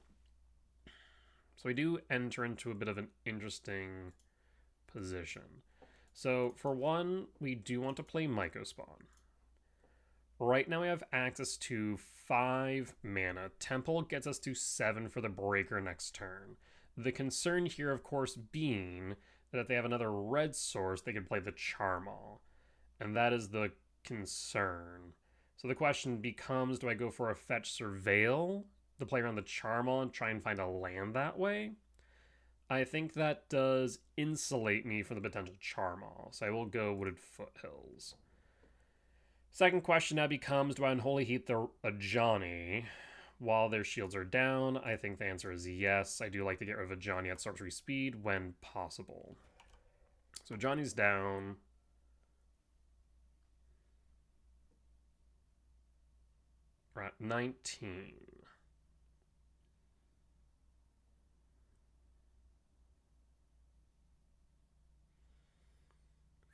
So we do enter into a bit of an interesting position. So for one, we do want to play Myco Spawn. Right now we have access to 5 mana. Temple gets us to 7 for the Breaker next turn. The concern here, of course, being that if they have another red source, they can play the Charmal. And that is the concern. So the question becomes, do I go for a fetch Surveil, the player on the Charmal, and try and find a land that way? I think that does insulate me from the potential Charmal, so I will go Wooded Foothills. Second question now becomes, do I Unholy Heat the Ajani while their shields are down? I think the answer is yes. I do like to get rid of Ajani at sorcery speed when possible. So Ajani's down. We're at 19.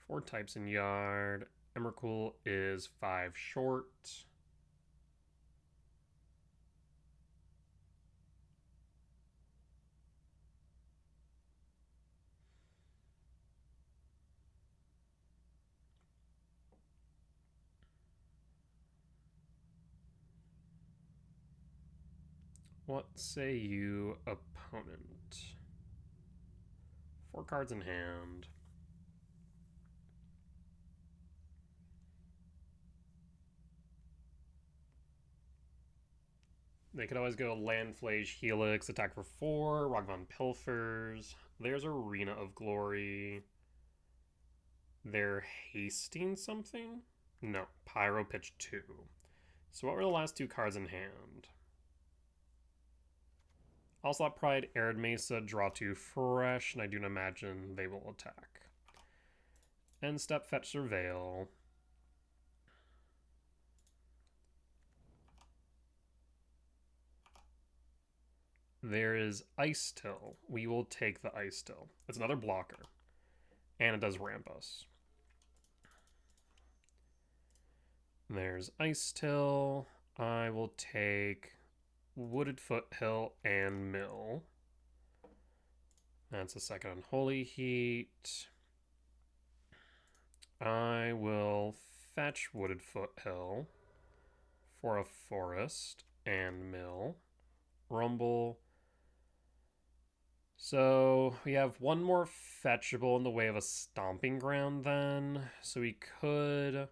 Four types in yard. Emrakul is 5 short. What say you, opponent? 4 cards in hand. They could always go Landflage, Helix, attack for 4, Ragavan Pilfers. There's Arena of Glory. They're hasting something? No, Pyro Pitch 2. So what were the last 2 cards in hand? Onslaught Pride, Arid Mesa, draw 2 fresh, and I do not imagine they will attack. End step, fetch Surveil. There is Ice Till. We will take the Ice Till. It's another blocker. And it does ramp us. There's Ice Till. I will take Wooded Foothill and Mill. That's a second Unholy Heat. I will fetch Wooded Foothill for a Forest and Mill. Rumble. So we have one more fetchable in the way of a Stomping Ground then. So we could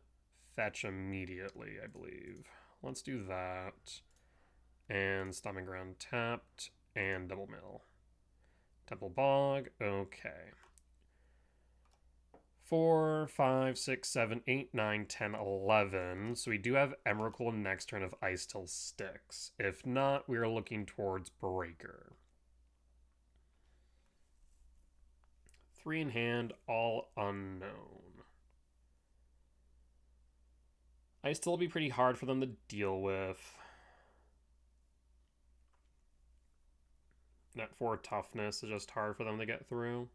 fetch immediately, I believe. Let's do that. And Stomping Ground tapped and double mill. Temple Bog, okay. 4, 5, 6, 7, 8, 9, 10, 11. So we do have Emrakul next turn if Ice Till sticks. If not, we are looking towards Breaker. 3 in hand, all unknown. Ice Till will be pretty hard for them to deal with. That 4 toughness is just hard for them to get through.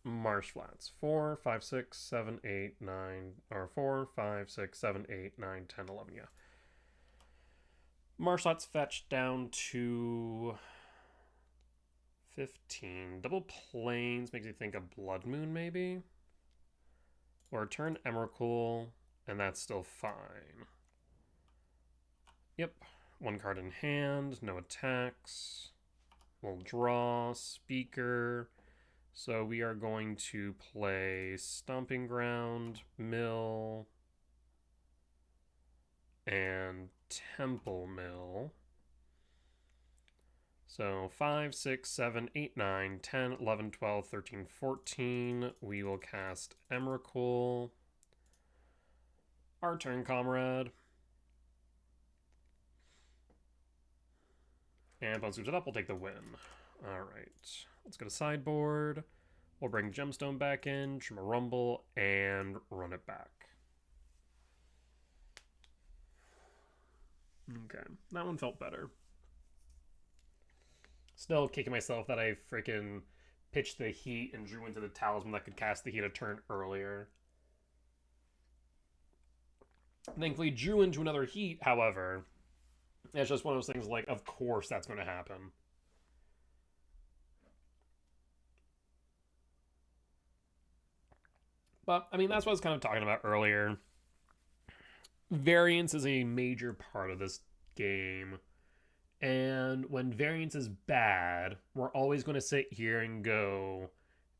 Marsh Flats. 4, 5, 6, 7, 8, 9, or 4, 5, 6, 7, 8, 9, 10, 11, yeah. Marsh Flats fetch down to 15. Double Plains makes you think of Blood Moon, maybe? Or turn Emrakul, and that's still fine. Yep. One card in hand, no attacks. We'll draw, Speaker. So we are going to play Stomping Ground, Mill, and Temple Mill. So 5, 6, 7, 8, 9, 10, 11, 12, 13, 14. We will cast Emrakul. Our turn, comrade. And once we it up, we'll take the win. Alright. Let's go to sideboard. We'll bring Gemstone back in, trim a Rumble, and run it back. Okay. That one felt better. Still kicking myself that I freaking pitched the Heat and drew into the Talisman that could cast the Heat a turn earlier. Thankfully, drew into another Heat, however. It's just one of those things like, of course that's going to happen. But, I mean, that's what I was kind of talking about earlier. Variance is a major part of this game. And when variance is bad, we're always going to sit here and go,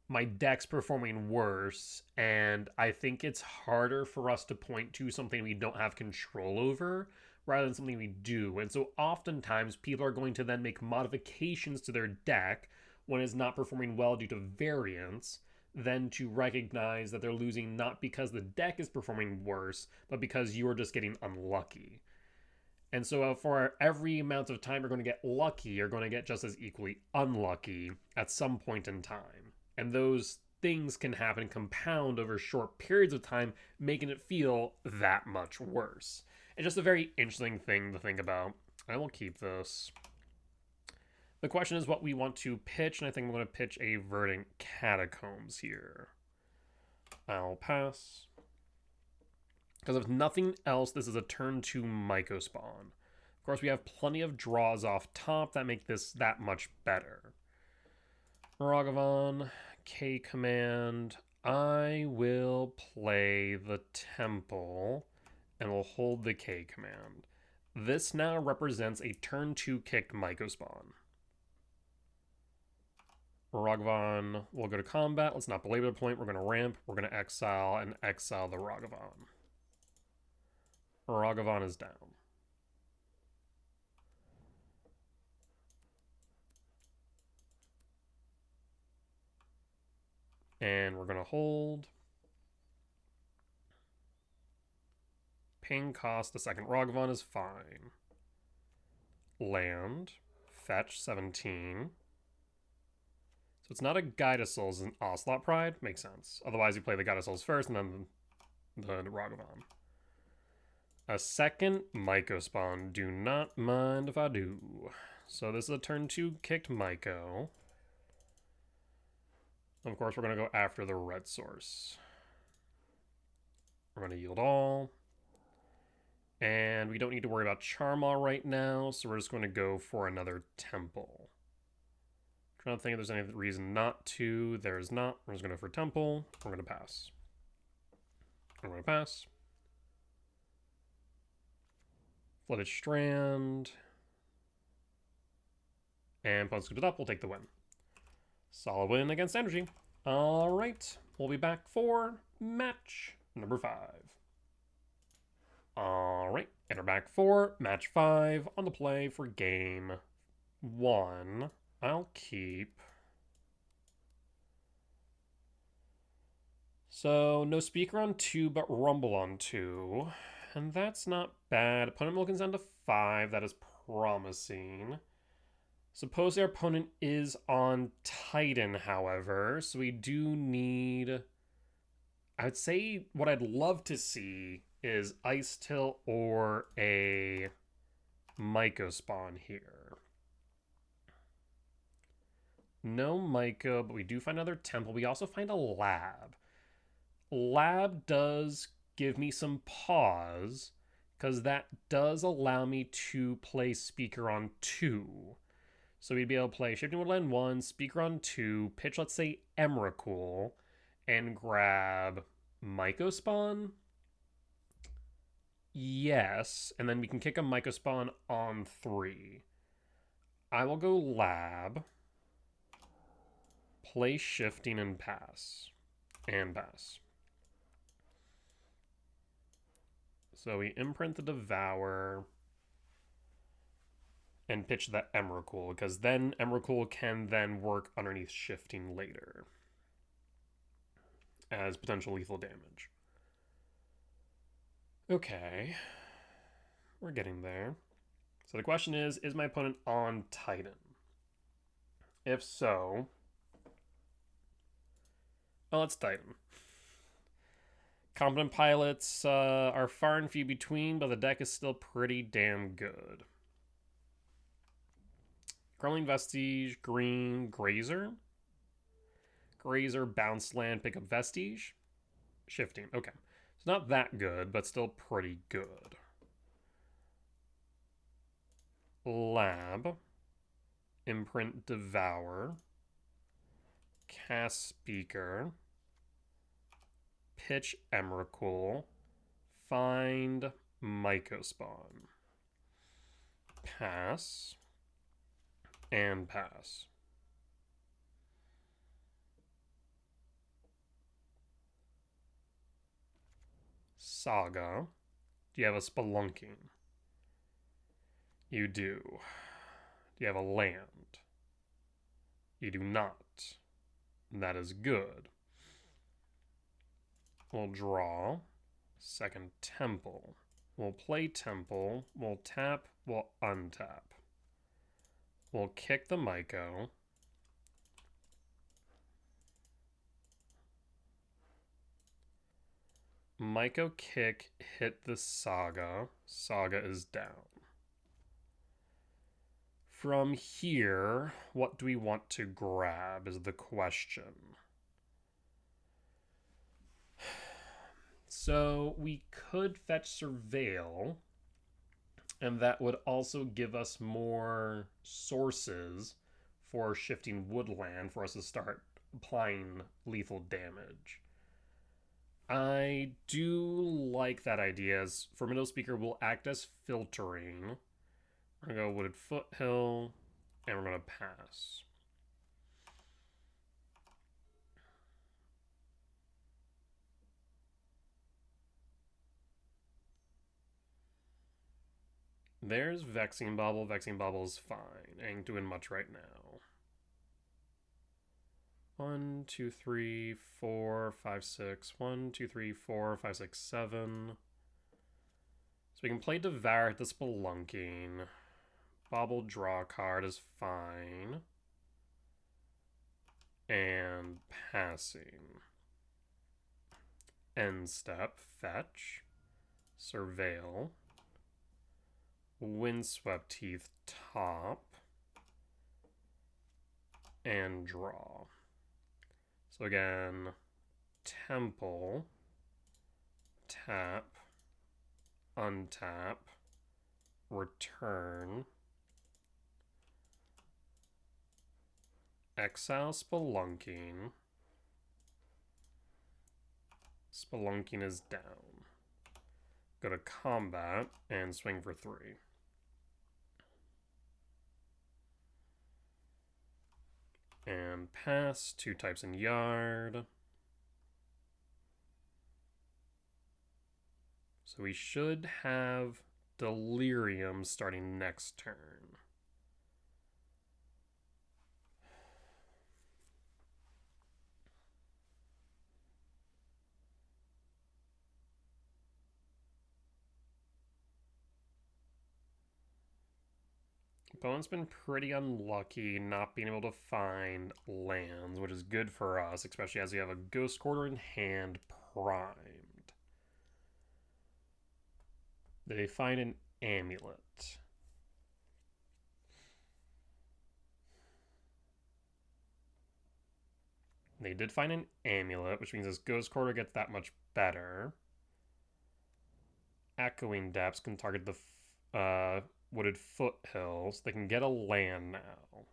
my deck's performing worse. And I think it's harder for us to point to something we don't have control over rather than something we do. And so oftentimes people are going to then make modifications to their deck when it's not performing well due to variance, than to recognize that they're losing not because the deck is performing worse, but because you are just getting unlucky. And so for every amount of time you're going to get lucky, you're going to get just as equally unlucky at some point in time. And those things can happen and compound over short periods of time, making it feel that much worse. It's just a very interesting thing to think about. I will keep this. The question is what we want to pitch, and I think I'm going to pitch a Verdant Catacombs here. I'll pass. Because if nothing else, this is a turn 2 Myco Spawn. Of course, we have plenty of draws off top that make this that much better. Ragavan, K command. I will play the Temple, and we'll hold the K command. This now represents a turn 2 kicked Myco Spawn. Ragavan will go to combat. Let's not belabor the point. We're going to ramp. We're going to exile and exile the Ragavan. Ragavan is down. And we're going to hold. Paying cost the second Ragavan is fine. Land. Fetch 17. So it's not a Guide of Souls, it's an Ocelot Pride. Makes sense. Otherwise, you play the Guide of Souls first and then the Ragavan. A second Myco Spawn. Do not mind if I do. So this is a turn 2 kicked Myco. Of course, we're going to go after the red source. We're going to yield all. And we don't need to worry about Charmaw right now, so we're just going to go for another Temple. Trying to think if there's any reason not to. There's not. We're just going to go for Temple. We're going to pass. I'm going to pass. Flooded Strand. And once we it up, we'll take the win. Solid win against Energy. All right. We'll be back for match number 5. All right. And we're back for match 5 on the play for game 1. I'll keep. So no Speaker on 2, but Rumble on 2. And that's not bad. Opponent will consent to 5. That is promising. Suppose our opponent is on Titan, however. So we do need... I would say what I'd love to see is Ice Till or a Myco Spawn here. No Micah, but we do find another temple. We also find a lab. Lab does give me some pause because that does allow me to play Speaker on 2. So we'd be able to play Shifting Woodland 1, Speaker on 2, pitch, let's say, Emrakul, and grab Mycospawn. Yes, and then we can kick a Mycospawn on 3. I will go Lab, play Shifting, and pass. And pass. So we imprint the Devour and pitch the Emrakul, because then Emrakul can then work underneath Shifting later as potential lethal damage. Okay. We're getting there. So the question is my opponent on Titan? If so, well, it's Titan. Competent pilots are far and few between, but the deck is still pretty damn good. Crumbling Vestige, green, Grazer. Grazer, bounce land, pick up Vestige. Shifting, okay. It's not that good, but still pretty good. Lab. Imprint Devour. Cast Speaker. Pitch Emrakul. Find Mycospawn. Pass. And pass. Saga. Do you have a Spelunking? You do. Do you have a land? You do not. That is good. We'll draw. Second Temple. We'll play Temple. We'll tap. We'll untap. We'll kick the Myco. Myco kick, hit the Saga. Saga is down. From here, what do we want to grab is the question. So we could fetch Surveil, and that would also give us more sources for Shifting Woodland for us to start applying lethal damage. I do like that idea, as for Middle Speaker will act as filtering. We're going to go Wooded Foothill, and we're going to pass. There's Vexing Bauble. Vexing Bauble is fine. Ain't doing much right now. 1, 2, 3, 4, 5, 6. 1, 2, 3, 4, 5, 6, 7. So we can play Devour at the Spelunking. Bauble draw card is fine. And passing. End step, fetch. Surveil. Windswept Teeth, top. And draw. So again, Temple, tap, untap, return, exile Spelunking. Spelunking is down. Go to combat and swing for 3. And pass, 2 types in yard. So we should have Delirium starting next turn. Opponent's been pretty unlucky not being able to find lands, which is good for us, especially as we have a Ghost Quarter in hand primed. They find an Amulet. They did find an amulet, which means this Ghost Quarter gets that much better. Echoing Depths can target the wooded foothills. They can get a land now.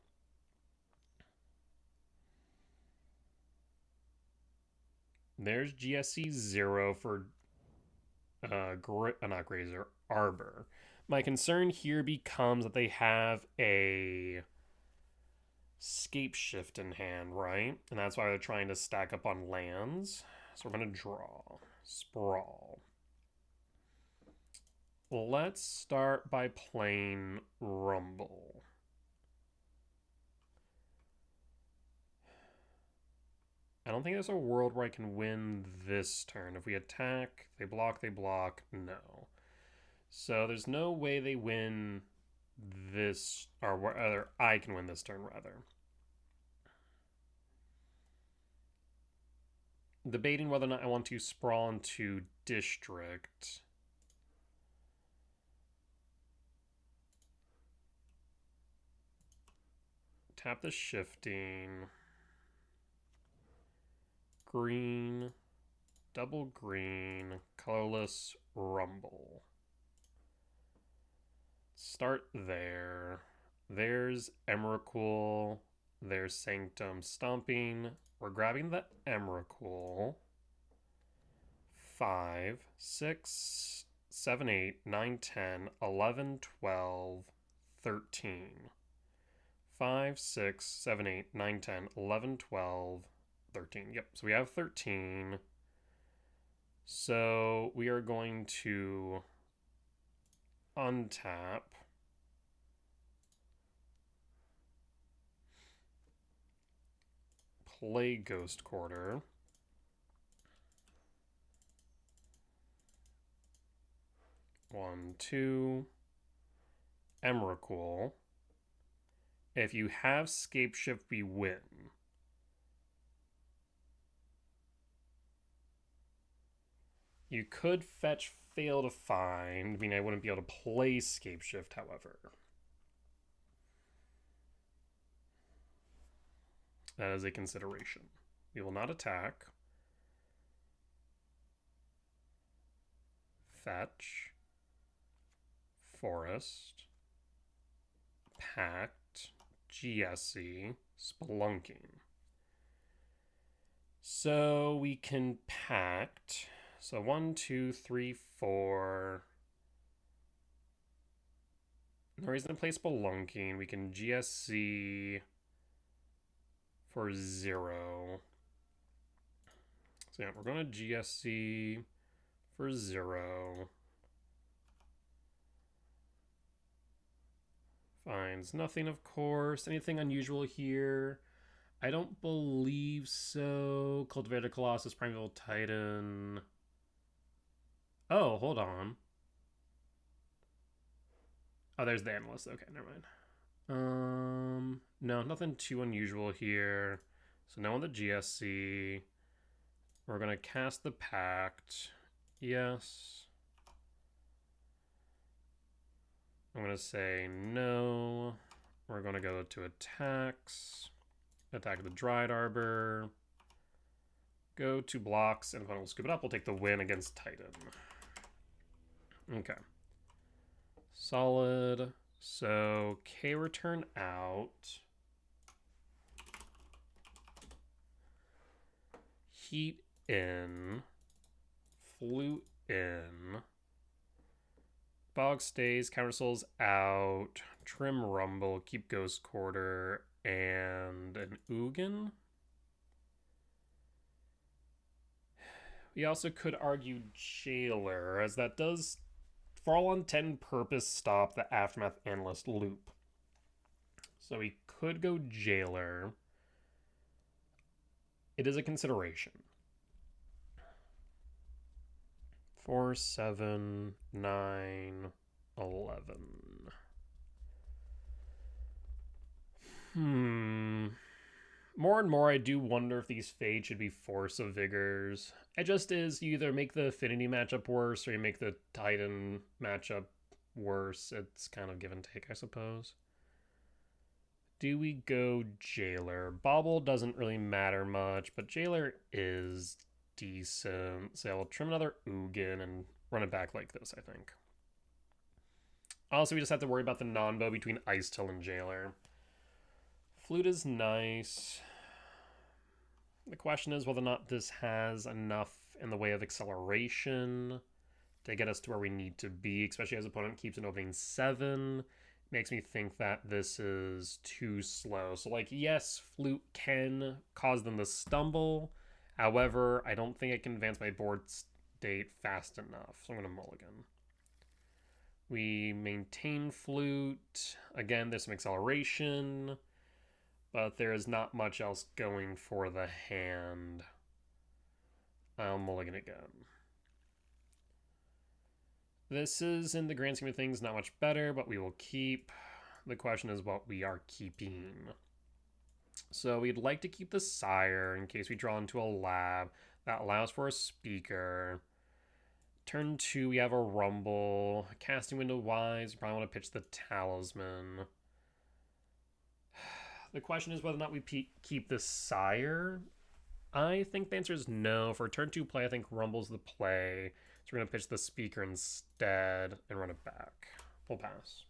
There's GSC 0 for not Grazer, Arbor. My concern here becomes that they have a Scape Shift in hand, right? And that's why they're trying to stack up on lands. So we're going to draw. Sprawl. Let's start by playing Rumble. I don't think there's a world where I can win this turn. If we attack, they block, no. So there's no way they win this, or rather, I can win this turn, rather. Debating whether or not I want to sprawl into District. Tap the shifting. Green. Double green. Colorless Rumble. Start there. There's Emrakul. There's Sanctum Stomping. We're grabbing the Emrakul. 5, 6, 7, 8, 9, 10, 11, 12, 13. 5, 6, 7, 8, 9, 10, 11, 12, 13. Yep, so we have 13. So we are going to untap. Play Ghost Quarter. One, two. Emrakul. If you have Scape Shift, we win. You could fetch Fail to Find. I mean, I wouldn't be able to play Scape Shift, however. That is a consideration. We will not attack. Fetch. Forest. Pact. GSC. Spelunking. So we can Pact. So 1, 2, 3, 4. No reason to play Spelunking. We can GSC for 0. So yeah, we're going to GSC for 0. Finds nothing, of course. Anything unusual here? I don't believe so. Cultivated Colossus, Primeval Titan. Oh, hold on. Oh, there's the Analyst. Okay, never mind. No, nothing too unusual here. So now on the GSC, we're going to cast the Pact. Yes. I'm going to say no. We're going to go to attacks. Attack the Dried Arbor. Go to blocks, and if I will scoop it up, we'll take the win against Titan. Okay. Solid. So, K return out. Heat in. Flute in. Bog stays, Counter Souls out. Trim Rumble, keep Ghost Quarter, and an Ugin. We also could argue Jailer, as that does, for all intent and purpose, stop the Aftermath Analyst loop. So we could go Jailer. It is a consideration. 4, 7, 9, 11. More and more I do wonder if these Fades should be Force of Vigors. It just is, you either make the Affinity matchup worse or you make the Titan matchup worse. It's kind of give and take, I suppose. Do we go Jailer? Bauble doesn't really matter much, but Jailer is decent. So we'll trim another Ugin and run it back like this, I think. Also, we just have to worry about the non-bow between Ice Till and Jailer. Flute is nice. The question is whether or not this has enough in the way of acceleration to get us to where we need to be, especially as opponent keeps an opening 7. Makes me think that this is too slow. So, like, yes, Flute can cause them to stumble. However, I don't think I can advance my board state fast enough. So I'm going to mulligan. We maintain Flute. Again, there's some acceleration, but there is not much else going for the hand. I'll mulligan again. This is, in the grand scheme of things, not much better, but we will keep. The question is what we are keeping. So we'd like to keep the Sire in case we draw into a lab. That allows for a Speaker. Turn 2, we have a Rumble. Casting window wise, you probably want to pitch the Talisman. The question is whether or not we keep the Sire. I think the answer is no. For turn 2 play, I think Rumble's the play. So we're going to pitch the Speaker instead and run it back. We'll pass.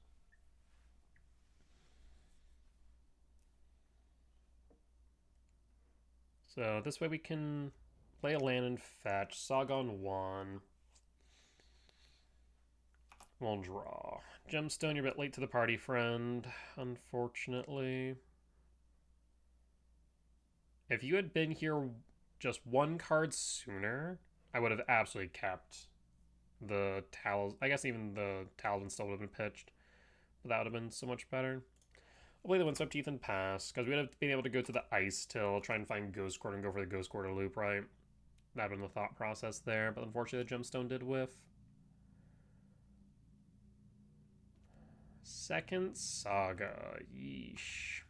So this way we can play a land and fetch. Soggon 1. We'll draw. Gemstone, you're a bit late to the party, friend. Unfortunately. If you had been here just one card sooner, I would have absolutely kept the Talisman. I guess even the Talisman still would have been pitched. But that would have been so much better. I'll play the Windswept Teeth and pass, because we would have been able to go to the Ice Till, try and find Ghost Quarter and go for the Ghost Quarter loop, right? That would have been the thought process there, but unfortunately the Gemstone did whiff. Second Saga. Yeesh.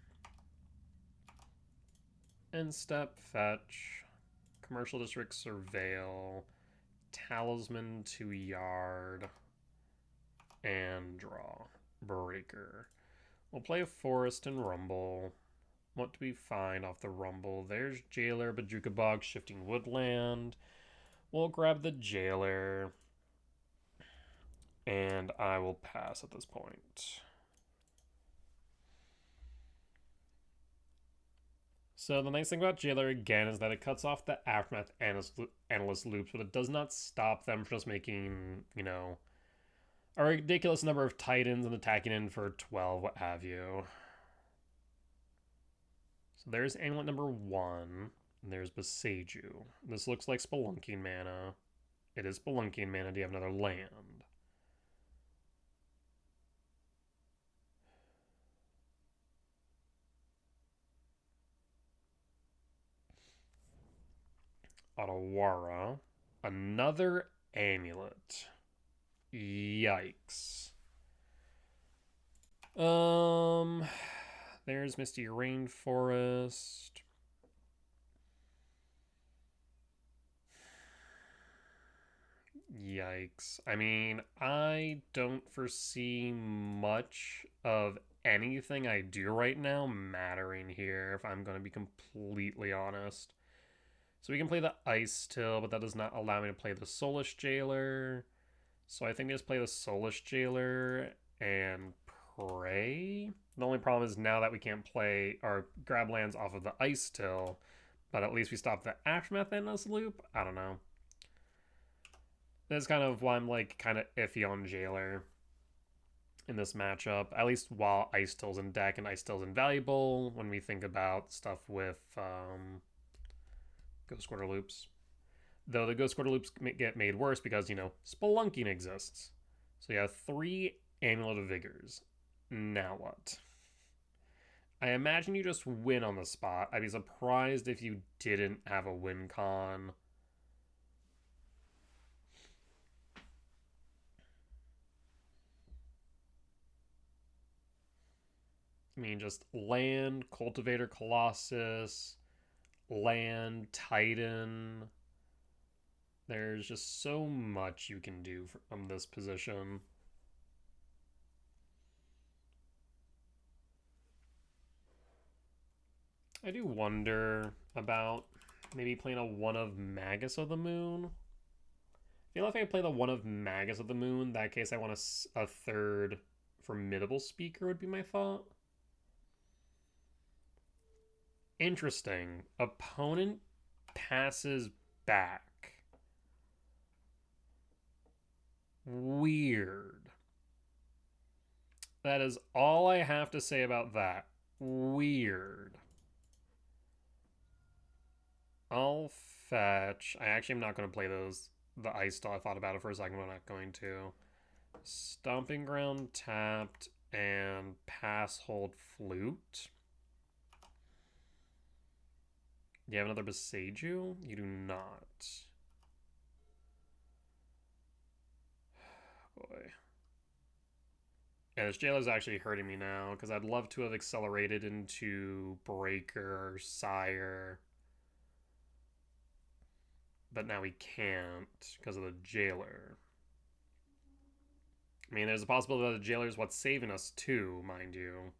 End step, fetch. Commercial District, Surveil. Talisman to Yard. And draw. Breaker. We'll play a Forest and Rumble. What do we find off the Rumble? There's Jailer, Bajuka Bog, Shifting Woodland. We'll grab the Jailer. And I will pass at this point. So the nice thing about Jailer, again, is that it cuts off the Aftermath Analyst loops, but it does not stop them from just making, you know, a ridiculous number of Titans and attacking in for 12, what have you. So there's Amulet number 1, and there's Boseiju. This looks like Spelunking mana. It is Spelunking mana. Do you have another land? Otawara. Another Amulet. Yikes. There's Misty Rainforest. Yikes. I mean, I don't foresee much of anything I do right now mattering here, if I'm going to be completely honest. So we can play the Ice Till, but that does not allow me to play the Soulish Jailer. So I think I just play the Soulish Jailer and pray. The only problem is now that we can't play or grab lands off of the Ice Till, but at least we stop the Aftermath Endless loop. I don't know. That's kind of why I'm like kind of iffy on Jailer in this matchup. At least while Ice Till's in deck and Ice Till's invaluable when we think about stuff with Ghost Quarter loops. Though the Ghost Quarter loops get made worse because, you know, Spelunking exists. So you have 3 Amulet of Vigors. Now what? I imagine you just win on the spot. I'd be surprised if you didn't have a win con. I mean, just land, Cultivator Colossus, land, Titan. There's just so much you can do from this position. I do wonder about maybe playing a one of Magus of the Moon. I feel like if I play the one of Magus of the Moon, in that case I want a third Formidable Speaker would be my thought. Interesting. Opponent passes back. Weird. That is all I have to say about that. Weird. I'll fetch. I actually am not going to play the ice style. I thought about it for a second, but I'm not going to. Stomping Ground tapped and pass hold flute. Do you have another Beseiju? You do not. Boy. Yeah, this jailer's actually hurting me now because I'd love to have accelerated into Breaker or Sire. But now we can't because of the jailer. I mean, there's a possibility that the jailer is what's saving us too, mind you.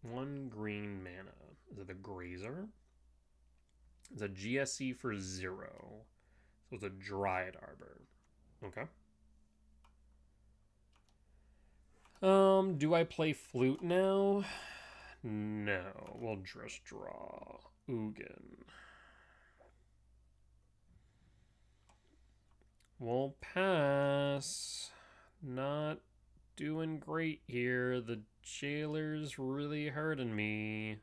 One green mana. Is it the Grazer? It's a GSC for 0. So it's a Dryad Arbor. Okay. Do I play Flute now? No. We'll just draw Ugin. We'll pass. Not doing great here. The jailer's really hurting me.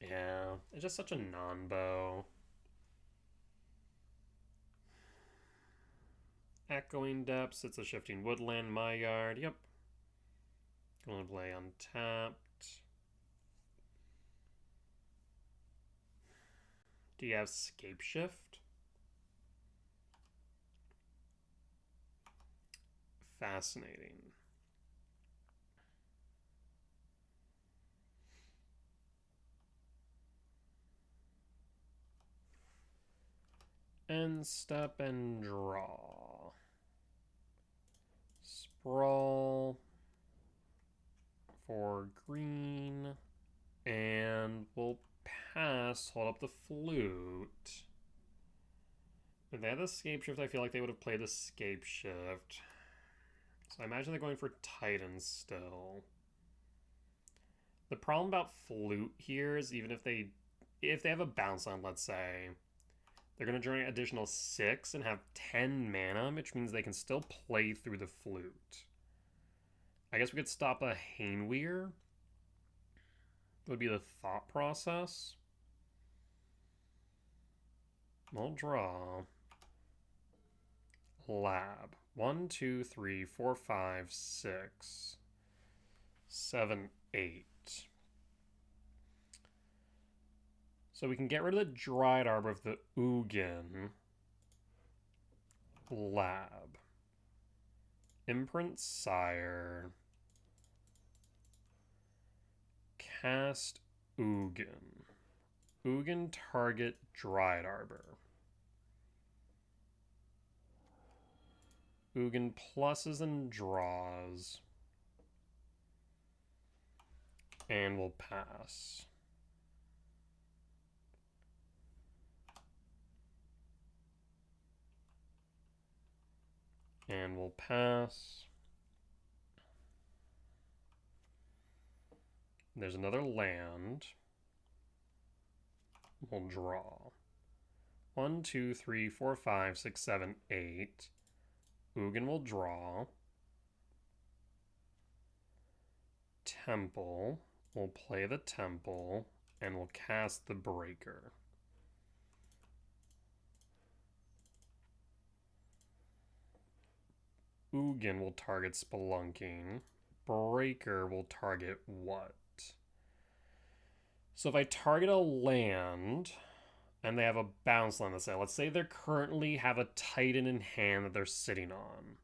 Yeah, it's just such a non-bow. Echoing Depths, it's a Shifting Woodland, my yard. Yep. Gonna play untapped. Do you have Scape Shift? Fascinating. End step and draw. Sprawl for green. And we'll pass, hold up the flute. If they had the Scape Shift, I feel like they would have played the Scape Shift. So I imagine they're going for Titan still. The problem about flute here is even if they have a bounce on, let's say, they're going to draw an additional 6 and have 10 mana, which means they can still play through the flute. I guess we could stop a Hainweir. Would be the thought process. We'll draw. Lab. 1, 2, 3, 4, 5, 6, 7, 8. So we can get rid of the Dryad Arbor of the Ugin. Lab. Imprint Sire. Cast Ugin. Ugin target Dryad Arbor. Ugin pluses and draws. And we'll pass. And we'll pass. There's another land. We'll draw. 1, 2, 3, 4, 5, 6, 7, 8. Ugin will draw. Temple. We'll play the temple. And we'll cast the breaker. Ugin will target Spelunking. Breaker will target what? So if I target a land and they have a bounce land, let's say they currently have a Titan in hand that they're sitting on.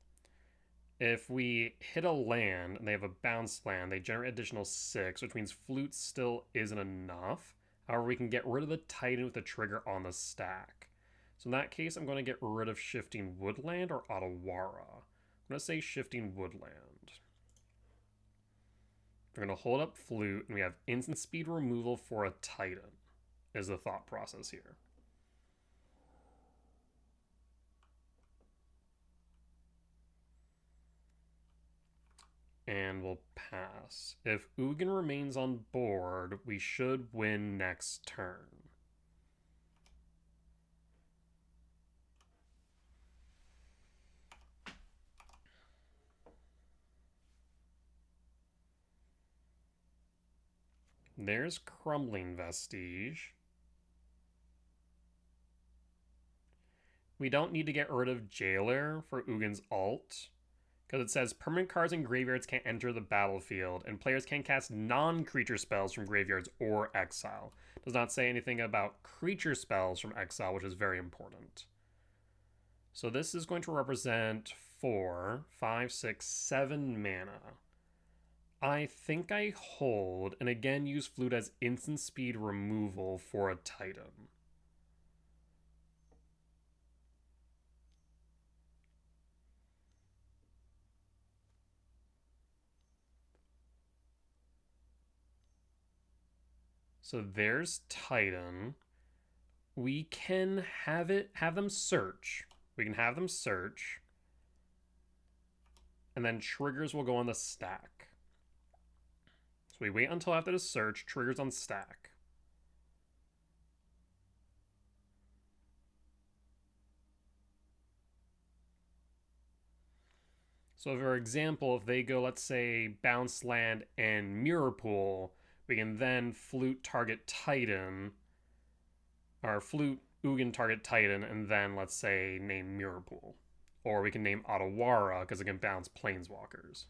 If we hit a land and they have a bounce land, they generate additional 6, which means Flute still isn't enough. However, we can get rid of the Titan with a trigger on the stack. So in that case, I'm going to get rid of Shifting Woodland or Otawara. I'm going to say Shifting Woodland. We're going to hold up Flute, and we have instant speed removal for a Titan, is the thought process here. And we'll pass. If Ugin remains on board, we should win next turn. There's Crumbling Vestige. We don't need to get rid of Jailer for Ugin's ult, because it says permanent cards in graveyards can't enter the battlefield, and players can cast non-creature spells from graveyards or exile. It does not say anything about creature spells from exile, which is very important. So this is going to represent 4, 5, 6, 7 mana. I think I hold, and again use Flute as instant speed removal for a Titan. So there's Titan. We can have them search. We can have them search. And then triggers will go on the stack. So we wait until after the search, triggers on stack. So for example, if they go, let's say, Bounce Land and Mirror Pool, we can then Flute target Titan, or Flute Ugin target Titan, and then, let's say, name Mirror Pool. Or we can name Otawara, because it can bounce Planeswalkers.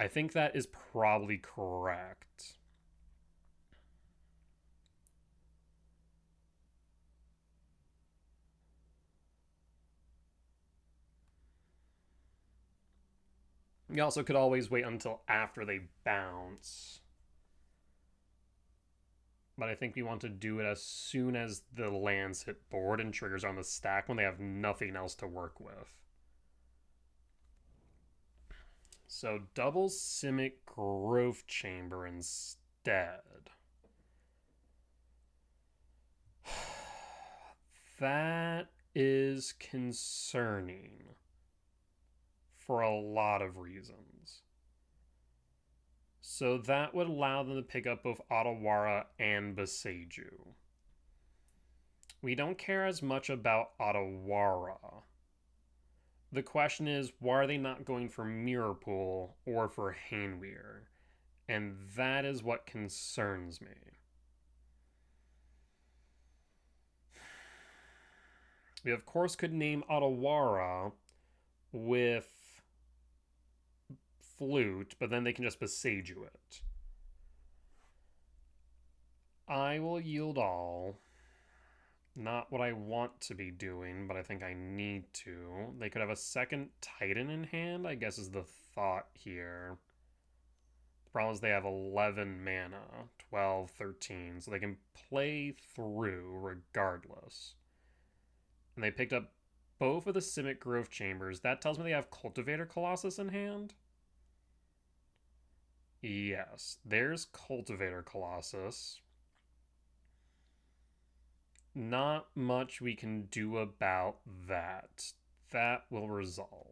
I think that is probably correct. You also could always wait until after they bounce. But I think we want to do it as soon as the lands hit board and triggers on the stack when they have nothing else to work with. So double Simic Growth Chamber instead. That is concerning for a lot of reasons. So that would allow them to pick up both Otawara and Boseiju. We don't care as much about Otawara. The question is, why are they not going for Mirror Pool or for Hanweir? And that is what concerns me. We, of course, could name Otawara with Flute, but then they can just Boseiju it. I will yield all. Not what I want to be doing, but I think I need to. They could have a second Titan in hand, I guess is the thought here. The problem is they have 11 mana, 12, 13, so they can play through regardless. And they picked up both of the Simic Growth Chambers. That tells me they have Cultivator Colossus in hand. Yes, there's Cultivator Colossus. Not much we can do about that. That will resolve.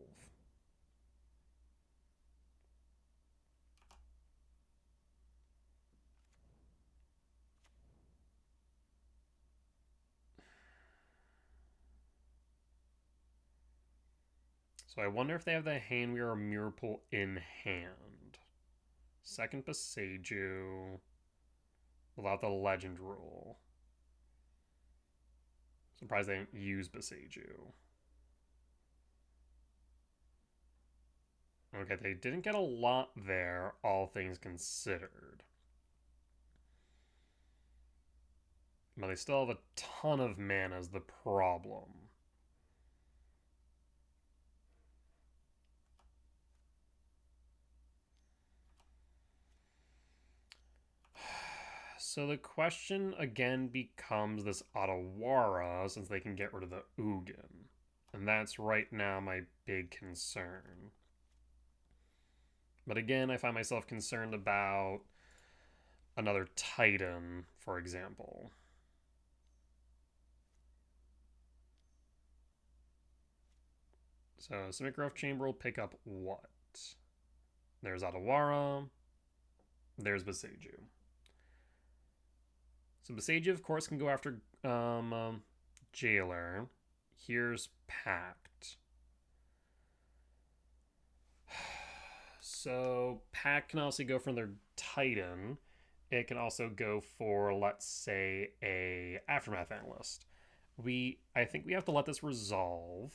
So I wonder if they have the Hanweir or Mirror Pool in hand. Second Boseiju without the Legend rule. Surprised they didn't use Boseiju. Okay, they didn't get a lot there, all things considered. But they still have a ton of mana is the problem. So the question again becomes this Otawara, since they can get rid of the Ugin. And that's right now my big concern. But again, I find myself concerned about another Titan, for example. So Simic Growth Chamber will pick up what? There's Otawara. There's Boseiju. So Boseiju, of course, can go after Jailer. Here's Pact. So Pact can also go for their Titan. It can also go for, let's say, a Aftermath Analyst. I think we have to let this resolve.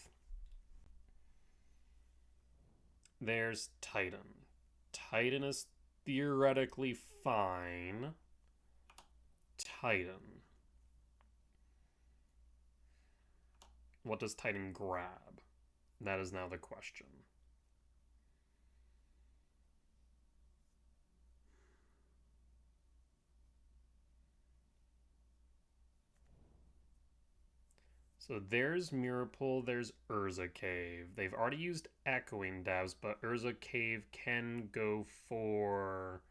There's Titan. Titan is theoretically fine. Titan. What does Titan grab? That is now the question. So there's Mirapool, there's Urza Cave. They've already used Echoing Depths, but Urza Cave can go for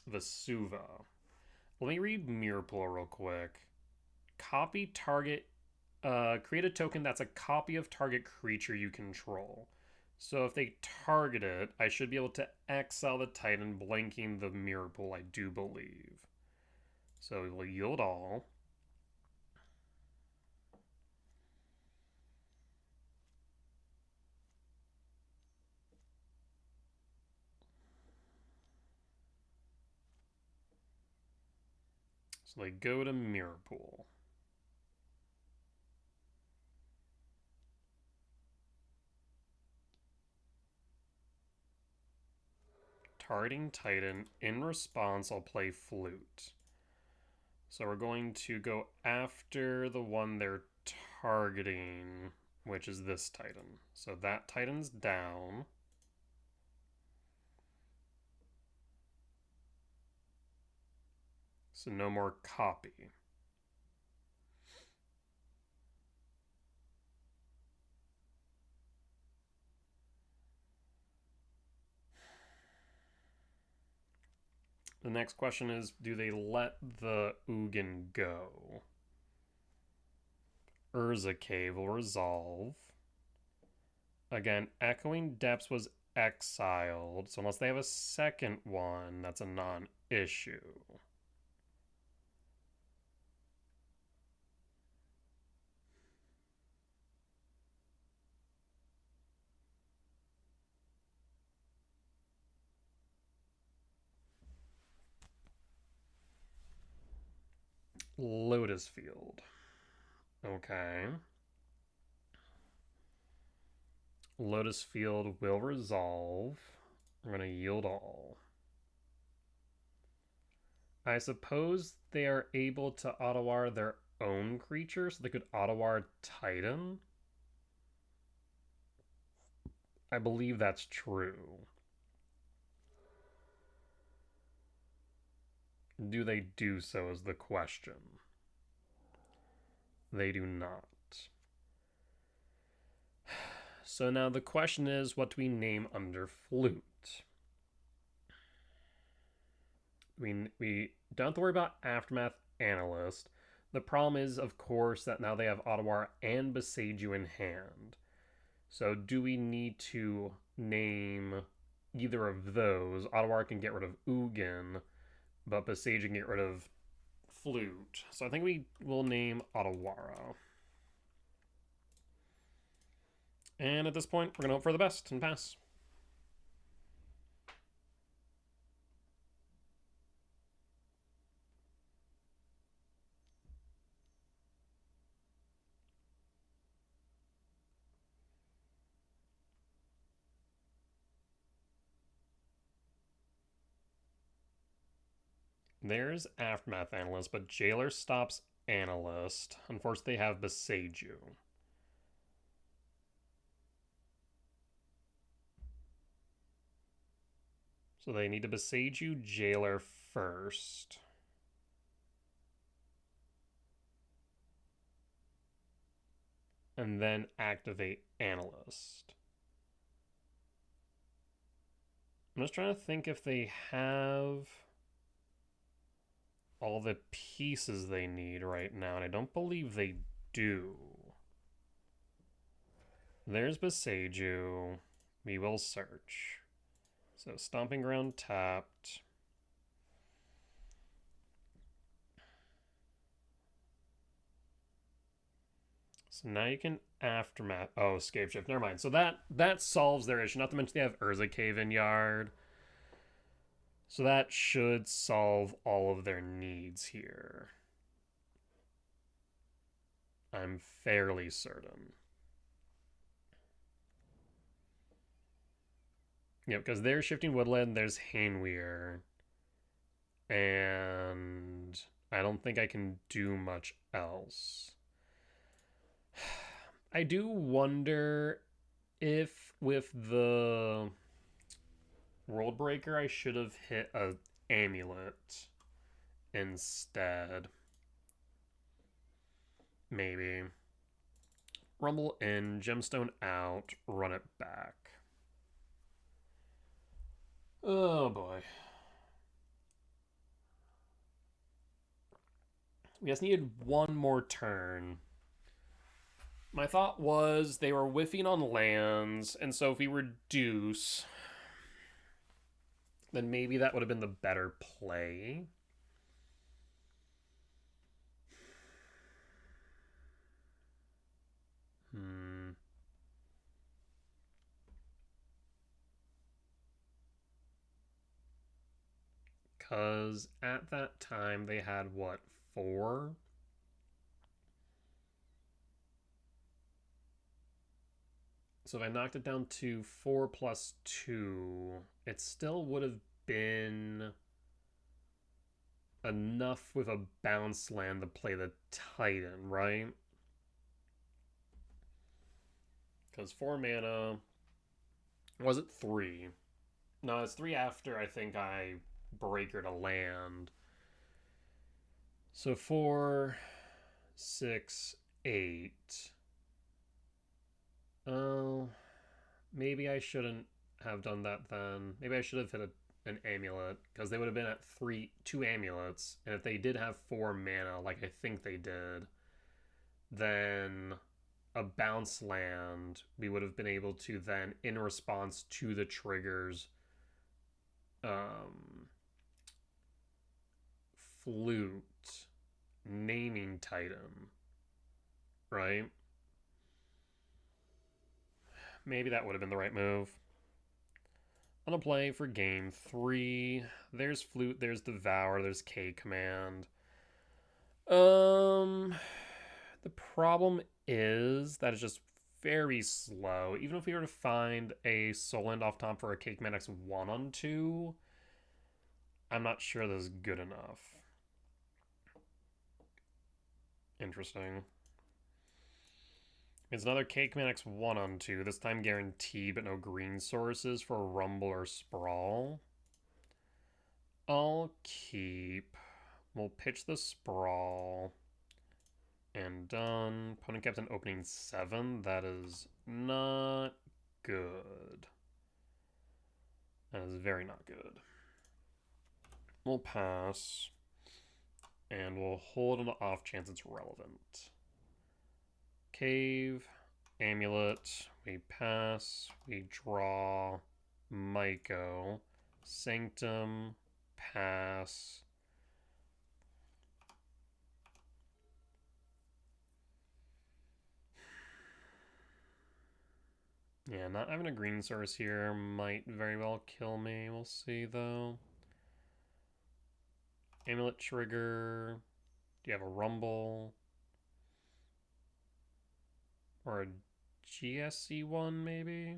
Vesuva. Let me read Mirapool real quick. Copy target, create a token that's a copy of target creature you control. So if they target it, I should be able to exile the Titan, blanking the Mirapool, I do believe. So we will yield all. So they go to Mirapool. Targeting Titan. In response, I'll play Flute. So we're going to go after the one they're targeting, which is this Titan. So that Titan's down. So no more copy. The next question is, do they let the Ugin go? Urza Cave will resolve. Again, Echoing Depths was exiled, so unless they have a second one, that's a non-issue. Lotus Field. Okay. Lotus Field will resolve. I'm going to yield all. I suppose they are able to Otawar their own creature, so they could Otawar Titan. I believe that's true. Do they do so is the question. They do not. So now the question is, what do we name under Flute? We don't have to worry about Aftermath Analyst. The problem is, of course, that now they have Otawar and Boseiju in hand. So do we need to name either of those? Otawar can get rid of Ugin, but Boseiju can get rid of Flute. So I think we will name Otawara. And at this point, we're going to hope for the best and pass. There's Aftermath Analyst, but Jailer stops Analyst. Unfortunately, they have Boseiju. So they need to Boseiju Jailer first. And then activate Analyst. I'm just trying to think if they have all the pieces they need right now, and I don't believe they do. There's Beseju. We will search. So Stomping Ground tapped. So now you can Aftermath. Oh, Scape Shift. Never mind. So that solves their issue. Not to mention they have Urza Cave in Yard. So that should solve all of their needs here. I'm fairly certain. Yeah, because they're Shifting Woodland, there's Hainweir. And I don't think I can do much else. I do wonder if with the World Breaker I should have hit a Amulet instead. Maybe. Rumble in, Gemstone out, run it back. Oh boy. We just needed one more turn. My thought was they were whiffing on lands, and so if we reduce, then maybe that would have been the better play. Because at that time they had, what, 4? So if I knocked it down to 4 plus 2, it still would have been enough with a bounce land to play the Titan, right? Because 4 mana. Was it 3? No, it's 3 after I think I breakered a land. So 4, 6, 8. Oh, maybe I shouldn't have done that then. Maybe I should have hit an amulet, because they would have been at 2 amulets, and if they did have 4 mana, like I think they did, then a bounce land, we would have been able to then, in response to the triggers, flute, naming Titan, right? Maybe that would have been the right move. On a play for game 3, there's Flute, there's Devour, there's K Command. The problem is that it's just very slow. Even if we were to find a Soul End off top for a K Command X1 on 2, I'm not sure this is good enough. Interesting. It's another K Command X1 on 2, this time guaranteed, but no green sources for Rumble or Sprawl. I'll keep. We'll pitch the Sprawl. And done. Opponent kept an opening 7. That is not good. That is very not good. We'll pass. And we'll hold on the off chance it's relevant. Cave, Amulet, we pass, we draw, Myco, Sanctum, pass. Yeah, not having a green source here might very well kill me. We'll see, though. Amulet trigger. Do you have a Rumble? Or a GSC one, maybe?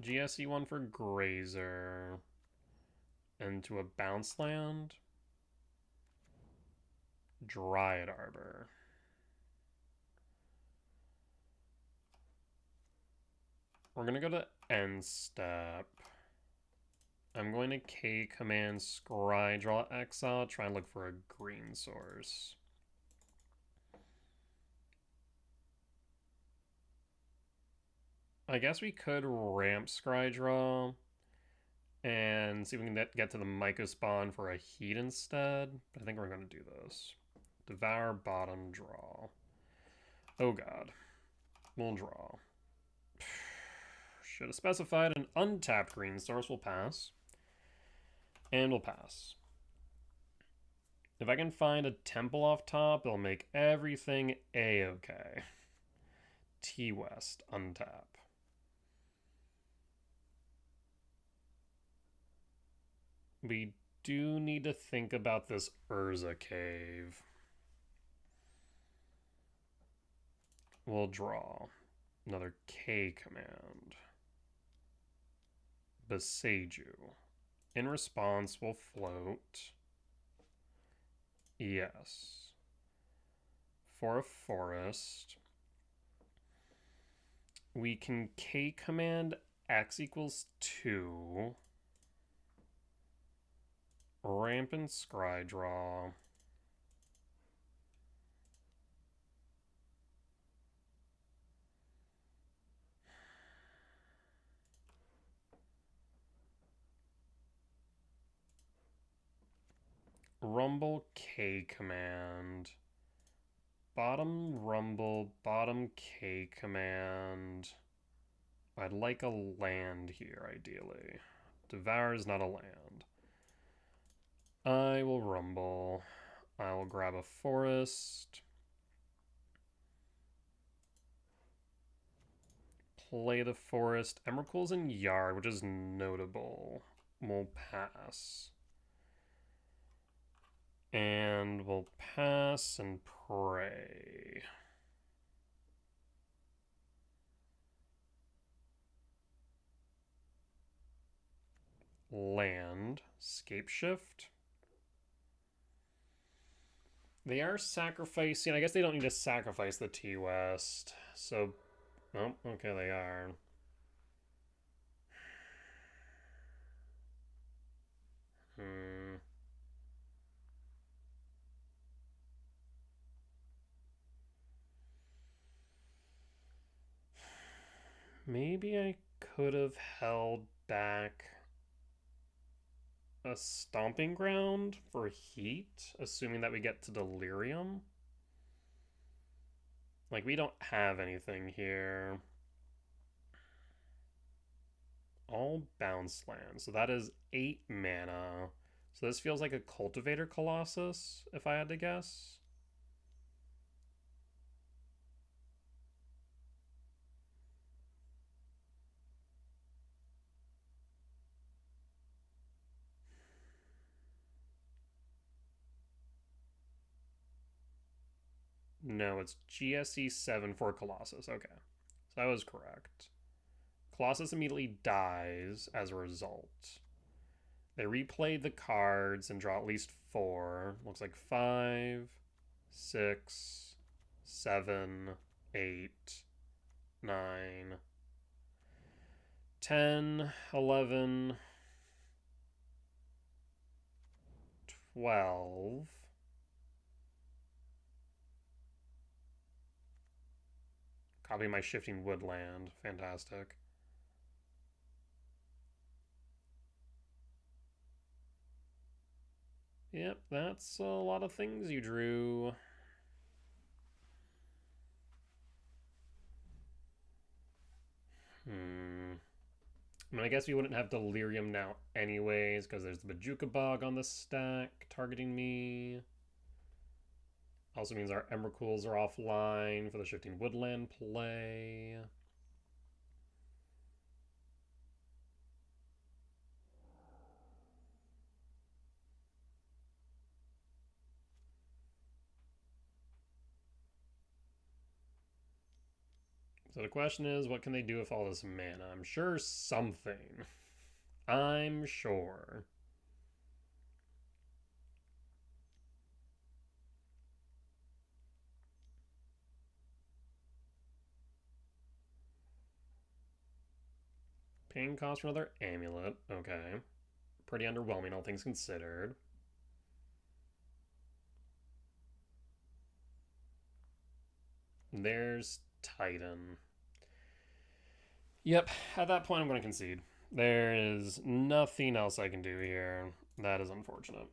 GSC one for Grazer. And to a bounce land? Dryad Arbor. We're gonna go to end step. I'm going to K command Scry, draw exile, try and look for a green source. I guess we could ramp Scry draw and see if we can get to the Myco spawn for a heat instead. But I think we're going to do this. Devour, bottom, draw. Oh god. We'll draw. Should have specified an untapped green source. We'll pass. And we'll pass. If I can find a temple off top, it'll make everything a-okay. T-West, untap. We do need to think about this Urza cave. We'll draw. Another K command. Beseiju. In response, we'll float. Yes. For a forest, we can K command X equals 2. Ramp and scry draw. Rumble K command. Bottom rumble, bottom K command. I'd like a land here, ideally. Devour is not a land. I will rumble. I will grab a forest. Play the forest. Emrakul's in yard, which is notable. We'll pass. And we'll pass and pray. Land. Scape shift. They are sacrificing. I guess they don't need to sacrifice the T-West. So, oh, okay, they are. Maybe I could have held back a stomping ground for heat, assuming that we get to delirium. Like, we don't have anything here. All bounce lands. So that is 8 mana. So this feels like a Cultivator Colossus, if I had to guess. No, it's GSE 7 for Colossus. Okay. So I was correct. Colossus immediately dies as a result. They replayed the cards and draw at least 4. Looks like 5, 6, 7, 8, 9, 10, 11, 12. Copy my shifting woodland. Fantastic. Yep, that's a lot of things you drew. I mean, I guess we wouldn't have Delirium now anyways, because there's the Bajuka Bog on the stack targeting me. Also means our Emrakuls are offline for the Shifting Woodland play. So the question is, what can they do with all this mana? I'm sure something. I'm sure. Paying cost for another amulet. Okay. Pretty underwhelming, all things considered. There's Titan. Yep, at that point I'm going to concede. There is nothing else I can do here. That is unfortunate.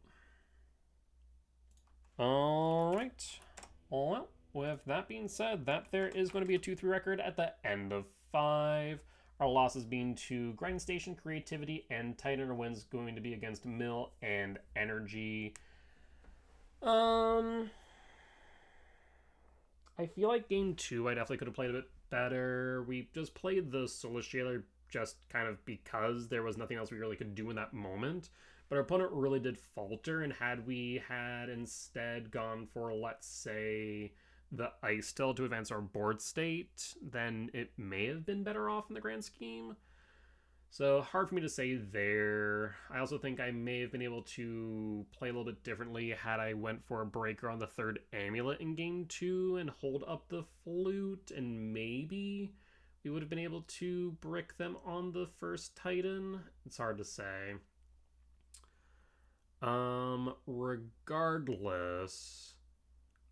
Alright. Well, with that being said, that there is going to be a 2-3 record at the end of 5. Our losses being to Grind Station, Creativity, and Titan. Our wins going to be against Mill and Energy. I feel like game 2 I definitely could have played a bit better. We just played the Soulless Jailer just kind of because there was nothing else we really could do in that moment. But our opponent really did falter, and had we had instead gone for, let's say, the Ice Still to advance our board state, then it may have been better off in the grand scheme. So hard for me to say there. I also think I may have been able to play a little bit differently had I went for a breaker on the 3rd Amulet in game 2 and hold up the flute, and maybe we would have been able to brick them on the 1st Titan. It's hard to say. Regardless,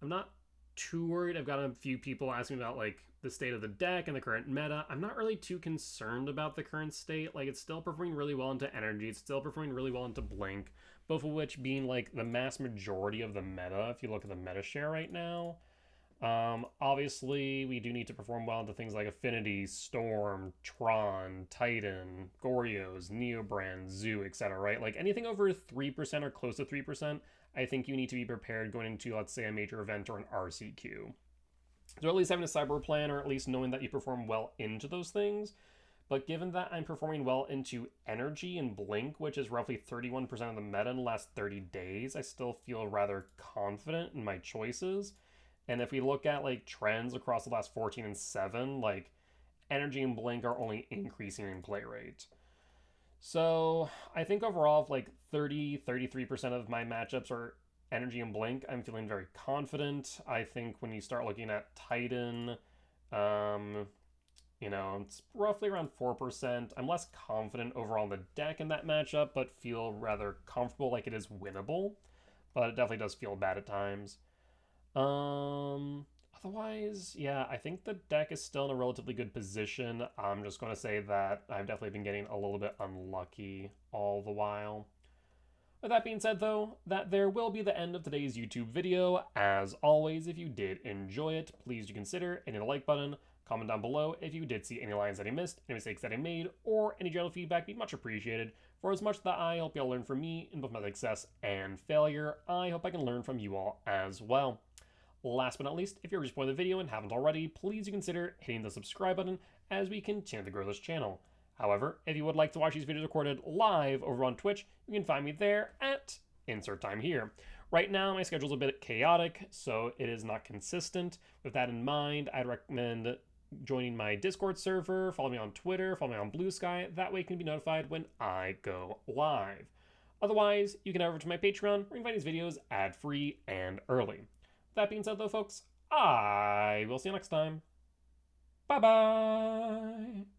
I'm not too worried. I've got a few people asking about like the state of the deck and the current meta. I'm not really too concerned about the current state. Like, it's still performing really well into Energy. It's still performing really well into Blink, both of which being like the mass majority of the meta if you look at the meta share right now. Obviously, we do need to perform well into things like Affinity, Storm, Tron, Titan, Goryo's, Neobrand, Zoo, etc., right? Like, anything over 3% or close to 3%, I think you need to be prepared going into, let's say, a major event or an RCQ. So at least having a cyber plan, or at least knowing that you perform well into those things. But given that I'm performing well into Energy and Blink, which is roughly 31% of the meta in the last 30 days, I still feel rather confident in my choices. And if we look at like trends across the last 14 and 7, like Energy and Blink are only increasing in play rate. So I think overall, if like 33% of my matchups are Energy and Blink, I'm feeling very confident. I think when you start looking at Titan, it's roughly around 4%. I'm less confident overall in the deck in that matchup, but feel rather comfortable, like it is winnable. But it definitely does feel bad at times. Otherwise, yeah, I think the deck is still in a relatively good position. I'm just going to say that I've definitely been getting a little bit unlucky all the while. With that being said, though, that there will be the end of today's YouTube video. As always, if you did enjoy it, please do consider hitting the like button. Comment down below if you did see any lines that I missed, any mistakes that I made, or any general feedback. Be much appreciated. For as much that I hope y'all learn from me in both my success and failure, I hope I can learn from you all as well. Last but not least, if you're enjoying the video and haven't already, please do consider hitting the subscribe button as we continue to grow this channel. However, if you would like to watch these videos recorded live over on Twitch, you can find me there at insert time here. Right now, my schedule's a bit chaotic, so it is not consistent. With that in mind, I'd recommend joining my Discord server, follow me on Twitter, follow me on Blue Sky. That way you can be notified when I go live. Otherwise, you can head over to my Patreon, where you can find these videos ad-free and early. That being said, though, folks, I will see you next time. Bye-bye!